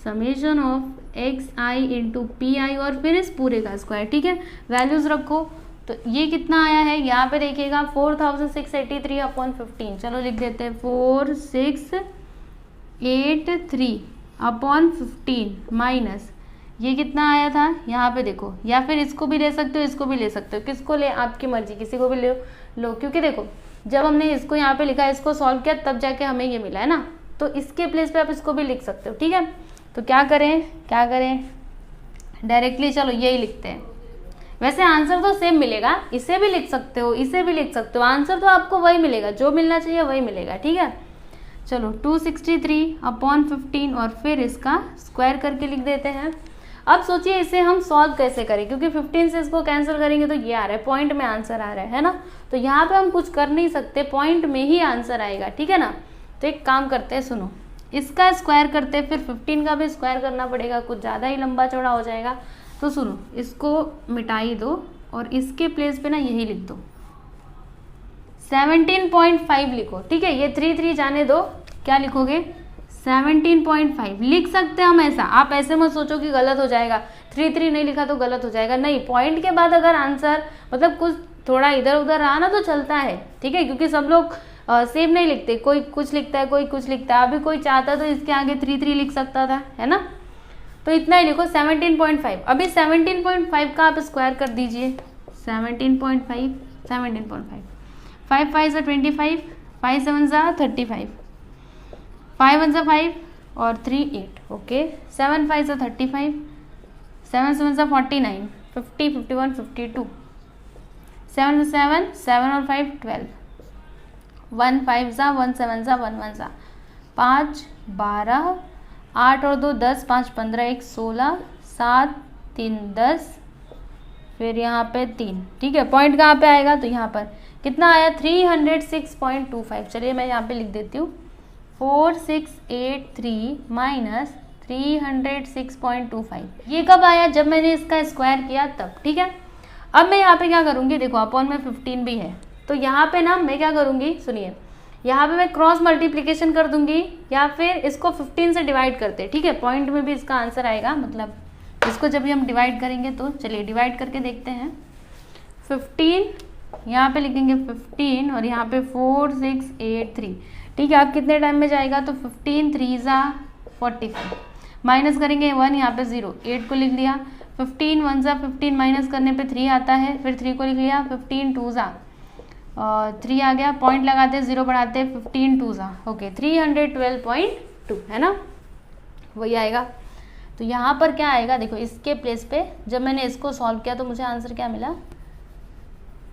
summation of x i into P I और फिर इस पूरे का स्क्वायर। ठीक है, वैल्यूज रखो। तो ये कितना आया है, यहाँ पे देखिएगा 4683 अपॉन 15। चलो लिख देते हैं 4683 अपॉन 15 माइनस ये कितना आया था, यहाँ पे देखो, या फिर इसको भी ले सकते हो, इसको भी ले सकते हो, किसको ले आपकी मर्जी, किसी को भी ले लो। क्योंकि देखो जब हमने इसको यहाँ पे लिखा, इसको सॉल्व किया, तब जाके हमें ये मिला है ना, तो इसके प्लेस पे आप इसको भी लिख सकते हो। ठीक है, तो क्या करें डायरेक्टली, चलो यही लिखते हैं। वैसे आंसर तो सेम मिलेगा, इसे भी लिख सकते हो, इसे भी लिख सकते हो, आंसर तो आपको वही मिलेगा, जो मिलना चाहिए वही मिलेगा। ठीक है, चलो 263 अपॉन 15 और फिर इसका स्क्वायर करके लिख देते हैं। अब सोचिए इसे हम सॉल्व कैसे करें, क्योंकि 15 से इसको कैंसिल करेंगे तो ये आ रहा है, पॉइंट में आंसर आ रहा है ना, तो यहाँ पे हम कुछ कर नहीं सकते, पॉइंट में ही आंसर आएगा। ठीक है ना, तो एक काम करते हैं, सुनो, इसका स्क्वायर करते हैं, फिर 15 का भी स्क्वायर करना पड़ेगा, कुछ ज़्यादा ही लंबा चौड़ा हो जाएगा। तो सुनो, इसको मिटाई दो और इसके प्लेस पे ना यही लिख दो, 17.5 लिखो। ठीक है, ये 3 जाने दो, क्या लिखोगे, 17.5 लिख सकते हैं हम। ऐसा आप ऐसे मत सोचो कि गलत हो जाएगा, 3 नहीं लिखा तो गलत हो जाएगा, नहीं, पॉइंट के बाद अगर आंसर मतलब कुछ थोड़ा इधर उधर रहा ना तो चलता है। ठीक है, क्योंकि सब लोग सेम नहीं लिखते, कोई कुछ लिखता है, कोई कुछ लिखता है। अभी कोई चाहता तो इसके आगे 3 लिख सकता था, है ना, तो इतना ही लिखो 17.5। अभी 17.5 का आप स्क्वायर कर दीजिए, 17.5 5 5 से 25, 5 7 से 35, 5 1 से 5 और 3 8। ओके, 7 5 से 35, 7 7 से 49, 50 51 52, 7 से 7 7 और 5 12, 1 5 सा 1 7 सा 1 1 सा 5 12, 8 और 2 10, 5 15 1 16, 7 3 10, फिर यहाँ पे 3। ठीक है, पॉइंट कहाँ पे आएगा, तो यहाँ पर कितना आया, 306.25। चलिए मैं यहाँ पे लिख देती हूँ 4683 माइनस 306.25। ये कब आया, जब मैंने इसका स्क्वायर किया तब। ठीक है, अब मैं यहाँ पे क्या करूँगी, देखो अपॉन में 15 भी है, तो यहाँ पे ना मैं क्या करूँगी, सुनिए, यहाँ पे मैं क्रॉस मल्टीप्लिकेशन कर दूंगी या फिर इसको 15 से डिवाइड करते। ठीक है, पॉइंट में भी इसका आंसर आएगा, मतलब इसको जब भी हम डिवाइड करेंगे, तो चलिए डिवाइड करके देखते हैं। 15 यहाँ पे लिखेंगे 15 और यहाँ पे 4683। ठीक है, अब कितने टाइम में जाएगा, तो 15 3 ज़ा 45, माइनस करेंगे 1, यहाँ पे 0, 8 को लिख लिया, 15 1 ज़ा 15, माइनस करने पे 3 आता है, फिर 3 को लिख लिया, 15 2 ज़ा 3 आ गया, पॉइंट लगाते हैं, 0 बढ़ाते हैं, 15 2 ज़ा ओके 312.2 है ना, वही आएगा। तो यहाँ पर क्या आएगा, देखो इसके प्लेस पे जब मैंने इसको सॉल्व किया तो मुझे आंसर क्या मिला,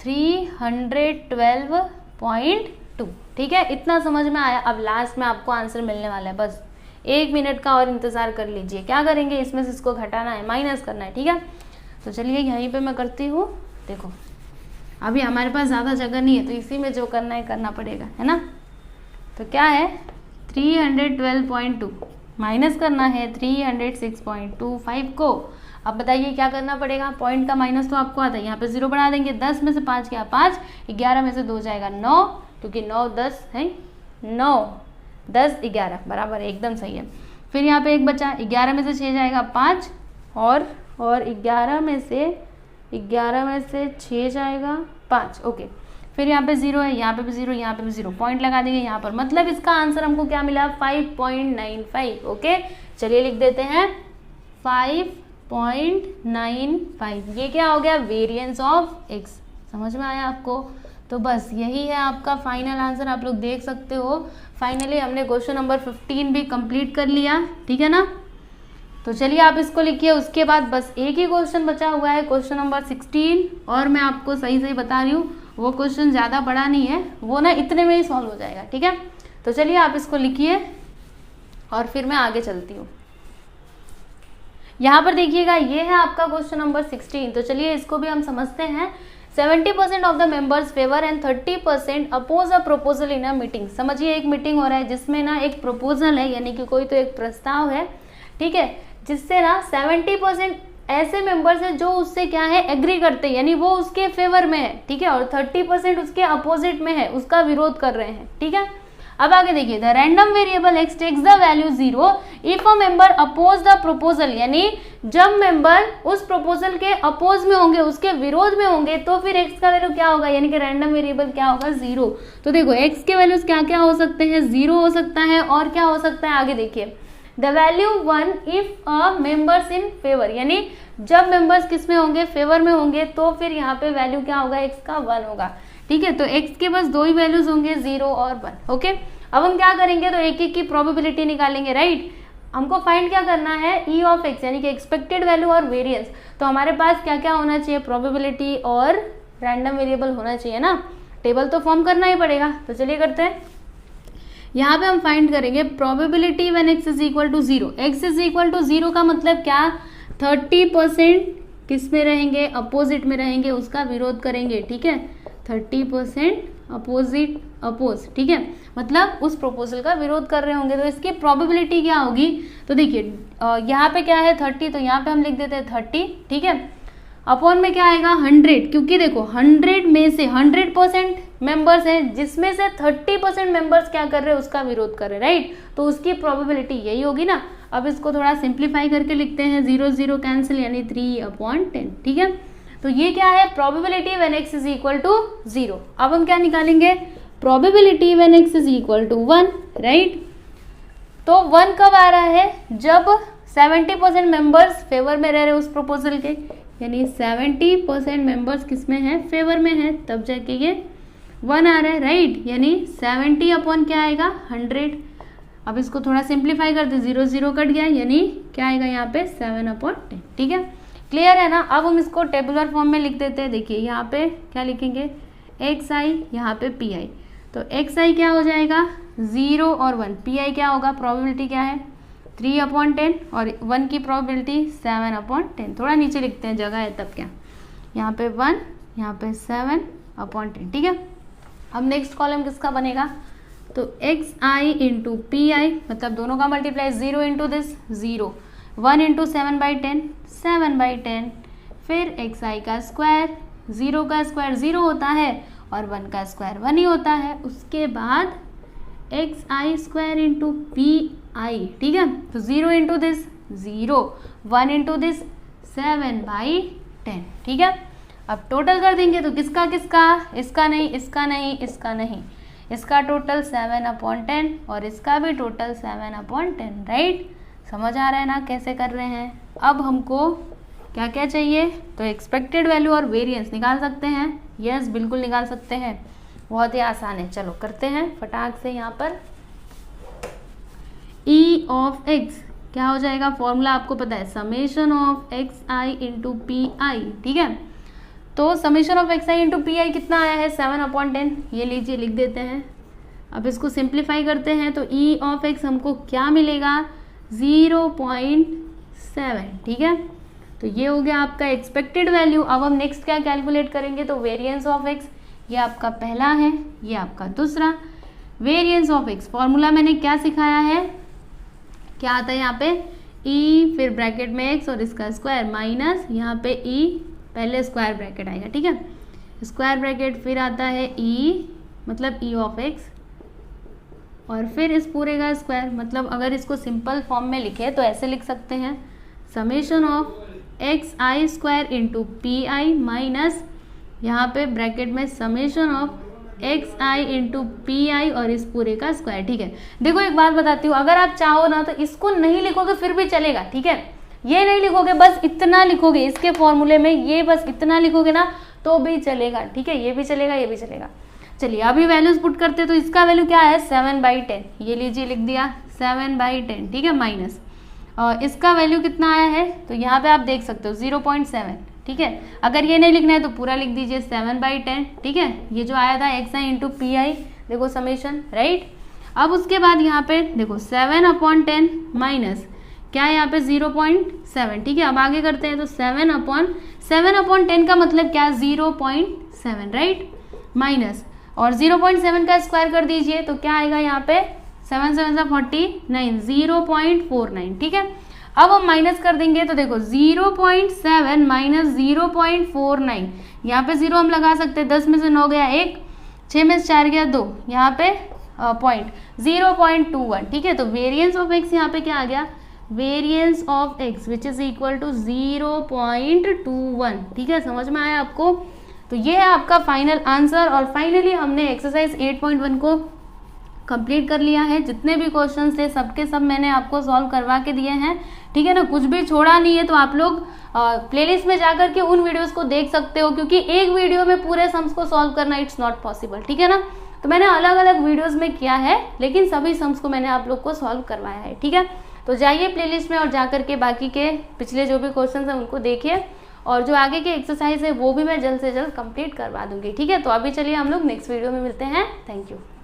312.2। ठीक है, इतना समझ में आया। अब लास्ट में आपको आंसर मिलने वाला है, बस 1 मिनट का और इंतज़ार कर लीजिए। क्या करेंगे, इसमें से इसको घटाना है, माइनस करना है। ठीक है, तो चलिए यहीं पे मैं करती हूँ। देखो अभी हमारे पास ज़्यादा जगह नहीं है, तो इसी में जो करना है करना पड़ेगा, है ना। तो क्या है, 312.2 माइनस करना है 306.25 को। अब बताइए क्या करना पड़ेगा, पॉइंट का माइनस तो आपको आता है, यहाँ पे 0 बढ़ा देंगे, 10 में से 5 गया 5, 11 में से 2 जाएगा 9, क्योंकि 9 10 है, 9 10 11 बराबर है, एकदम सही है। फिर यहाँ पे 1 बचा, 11 में से 6 जाएगा 5 और 11 में से 6 जाएगा 5। ओके, फिर यहाँ पे 0 है, यहाँ पे भी 0, यहाँ पे भी 0, पॉइंट लगा देंगे यहाँ पर, मतलब इसका आंसर हमको क्या मिला, 5.95। ओके, चलिए लिख देते हैं 5.95। ये क्या हो गया, वेरिएंस ऑफ एक्स। समझ में आया आपको, तो बस यही है आपका फाइनल आंसर, आप लोग देख सकते हो। फाइनली हमने क्वेश्चन नंबर 15 भी कंप्लीट कर लिया, ठीक है ना। तो चलिए आप इसको लिखिए, उसके बाद बस एक ही क्वेश्चन बचा हुआ है, क्वेश्चन नंबर 16, और मैं आपको सही बता रही हूँ, वो क्वेश्चन ज़्यादा बड़ा नहीं है, वो ना इतने में ही सॉल्व हो जाएगा, ठीक है। तो चलिए आप इसको लिखिए और फिर मैं आगे चलती हूँ। यहाँ पर देखिएगा, ये है आपका क्वेश्चन नंबर 16। तो चलिए इसको भी हम समझते हैं। 70% of the members favour and 30% oppose a proposal in a meeting. समझिए एक मीटिंग हो रहा है जिसमें ना एक प्रपोजल है, यानी कि कोई तो एक प्रस्ताव है, ठीक है, जिससे ना 70% ऐसे मेंबर्स हैं जो उससे क्या है एग्री करते हैं, यानी वो उसके फेवर में है, ठीक है, और 30% उसके अपोजिट में है, उसका विरोध कर रहे हैं, ठीक है। अब आगे देखिए, the random variable X takes the value 0 if a member oppose the proposal, यानी जब मेंबर उस प्रपोजल के अपोज में होंगे, उसके विरोध में होंगे, तो फिर एक्स का वैल्यू क्या होगा, यानी कि रैंडम वेरिएबल क्या होगा 0। तो देखो एक्स के वैल्यूज क्या क्या हो सकते हैं, 0 हो सकता है, और क्या हो सकता है आगे देखिए, the value 1 if a members in favour, यानी जब मेंबर्स किस में होंगे, फेवर में होंगे, तो फिर यहाँ पे वैल्यू क्या होगा, एक्स का 1 होगा, ठीक है। तो x के पास दो ही वैल्यूज होंगे 0 और 1, ओके। अब हम क्या करेंगे, तो एक एक की प्रोबेबिलिटी निकालेंगे, राइट। हमको फाइंड क्या करना है, e ऑफ x, यानी कि एक्सपेक्टेड वैल्यू और वेरिएंस। तो हमारे पास क्या क्या होना चाहिए, प्रोबेबिलिटी और रैंडम वेरिएबल होना चाहिए ना, टेबल तो फॉर्म करना ही पड़ेगा। तो चलिए करते हैं, यहाँ पे हम फाइंड करेंगे probability when x is equal to 0। x is equal to 0 का मतलब क्या, 30% किस में रहेंगे, अपोजिट में रहेंगे, उसका विरोध करेंगे, ठीक है, 30% अपोज, ठीक है, मतलब उस प्रपोजल का विरोध कर रहे होंगे। तो इसकी प्रोबेबिलिटी क्या होगी, तो देखिए यहाँ पे क्या है 30, तो यहाँ पे हम लिख देते हैं 30, ठीक है, अपॉन में क्या आएगा 100, क्योंकि देखो 100 में से 100% मेंबर्स हैं, जिसमें से 30% मेंबर्स क्या कर रहे हैं, उसका विरोध कर रहे हैं, राइट। तो उसकी प्रोबेबिलिटी यही होगी ना। अब इसको थोड़ा सिंप्लीफाई करके लिखते हैं, 0 0 कैंसिल, यानी 3/10, ठीक है। तो ये क्या है, probability when x is equal to 0। अब हम क्या निकालेंगे, probability when x is equal to 1, right. तो 1 कब आ रहा है, जब 70% मेंबर्स फेवर में रह रहे उस प्रपोजल के, यानी 70% मेंबर्स किस में है, फेवर में है, तब जाके ये 1 आ रहा है, राइट। यानी 70 अपॉन क्या आएगा 100। अब इसको थोड़ा सिंप्लीफाई करते, 0 0 कट गया, यानी क्या आएगा यहाँ पे 7/10, ठीक है, क्लियर है ना। अब हम इसको टेबुलर फॉर्म में लिख देते हैं। देखिए यहाँ पे क्या लिखेंगे, xi, यहाँ पे pi, तो xi क्या हो जाएगा 0 और 1, pi क्या होगा, प्रोबेबिलिटी क्या है 3/10, और 1 की प्रोबेबिलिटी 7/10। थोड़ा नीचे लिखते हैं, जगह है तब क्या, यहाँ पे 1, यहाँ पे 7/10, ठीक है। अब नेक्स्ट कॉलम किसका बनेगा, तो xi इंटू पी आई, मतलब दोनों का मल्टीप्लाई, 0 इंटू दिस 0, 1 इंटू 7/10, 7/10, फिर xi का स्क्वायर, 0 का स्क्वायर 0 होता है और 1 का स्क्वायर 1 ही होता है, उसके बाद xi square into P I, ठीक है। तो 0 इंटू दिस 0, 1 इंटू दिस 7/10, ठीक है। अब टोटल कर देंगे, तो किसका किसका, इसका नहीं, इसका नहीं, इसका नहीं, इसका टोटल 7/10 और इसका भी टोटल 7/10, राइट। समझ आ रहा है ना कैसे कर रहे हैं। अब हमको क्या क्या चाहिए, तो एक्सपेक्टेड वैल्यू और वेरिएंस निकाल सकते हैं, यस बिल्कुल निकाल सकते हैं, बहुत ही आसान है। चलो करते हैं फटाक से। यहाँ पर e ऑफ x क्या हो जाएगा, फॉर्मूला आपको पता है, summation of xi into P I, ठीक है। तो summation of xi into P i कितना आया है 7/10, ये लीजिए लिख देते हैं। अब इसको सिंप्लीफाई करते हैं, तो e ऑफ x हमको क्या मिलेगा 0.7, ठीक है। तो ये हो गया आपका एक्सपेक्टेड वैल्यू। अब हम नेक्स्ट क्या कैलकुलेट करेंगे, तो वेरिएंस ऑफ x, ये आपका पहला है, ये आपका दूसरा। वेरिएंस ऑफ x फॉर्मूला मैंने क्या सिखाया है, क्या आता है यहाँ पे e, फिर ब्रैकेट में x और इसका स्क्वायर माइनस यहाँ पे e, पहले स्क्वायर ब्रैकेट आएगा, ठीक है, स्क्वायर ब्रैकेट, फिर आता है e, मतलब e ऑफ x, और फिर इस पूरे का स्क्वायर। मतलब अगर इसको सिंपल फॉर्म में लिखे तो ऐसे लिख सकते हैं, summation of xi square into P I minus यहाँ पे ब्रैकेट में summation of xi into P I और इस पूरे का स्क्वायर, ठीक है। देखो एक बात बताती हूँ, अगर आप चाहो ना तो इसको नहीं लिखोगे फिर भी चलेगा, ठीक है, ये नहीं लिखोगे, बस इतना लिखोगे इसके फॉर्मूले में, ये बस इतना लिखोगे ना तो भी चलेगा, ठीक है, ये भी चलेगा, ये भी चलेगा। चलिए अभी वैल्यूज पुट करते, तो इसका वैल्यू क्या है 7/10, ये लीजिए लिख दिया 7/10, ठीक है, माइनस और इसका वैल्यू कितना आया है, तो यहाँ पे आप देख सकते हो 0.7, ठीक है। अगर ये नहीं लिखना है तो पूरा लिख दीजिए 7/10, ठीक है। ये जो आया था xi इंटू पी आई, देखो समेशन, राइट। अब उसके बाद यहाँ पे देखो 7/10 माइनस क्या है यहाँ पे 0.7, ठीक है। अब आगे करते हैं, तो 7/10 का मतलब क्या 0.7, 0.7 राइट, माइनस और 0.7 का स्क्वायर कर दीजिए तो क्या आएगा यहाँ पे 7 7 49 0.49 ठीक है। अब हम माइनस कर देंगे तो देखो 0.7 माइनस 0.49 यहाँ पे 0 हम लगा सकते हैं, 10 में से 9 गया 1, 6 में से 4 गया 2, यहाँ पे पॉइंट 0.21 ठीक है। तो वेरिएंस ऑफ एक्स यहाँ पे क्या आ गया, variance of X which is equal to 0.21 ठीक है। समझ में आया आपको? तो ये है आपका फाइनल आंसर और फाइनली हमने एक्सरसाइज 8.1 को कंप्लीट कर लिया है। जितने भी क्वेश्चंस थे सबके सब मैंने आपको सॉल्व करवा के दिए हैं ठीक है ना, कुछ भी छोड़ा नहीं है। तो आप लोग प्लेलिस्ट में जाकर के उन वीडियोस को देख सकते हो, क्योंकि एक वीडियो में पूरे सम्स को सॉल्व करना इट्स नॉट पॉसिबल ठीक है ना। तो मैंने अलग अलग वीडियोस में किया है, लेकिन सभी सम्स को मैंने आप लोग को सॉल्व करवाया है ठीक है। तो जाइए प्लेलिस्ट में और जाकर के बाकी के पिछले जो भी क्वेश्चन हैं उनको देखिए, और जो आगे के एक्सरसाइज है वो भी मैं जल्द से जल्द कंप्लीट करवा दूंगी ठीक है। तो अभी चलिए हम लोग नेक्स्ट वीडियो में मिलते हैं। Thank you.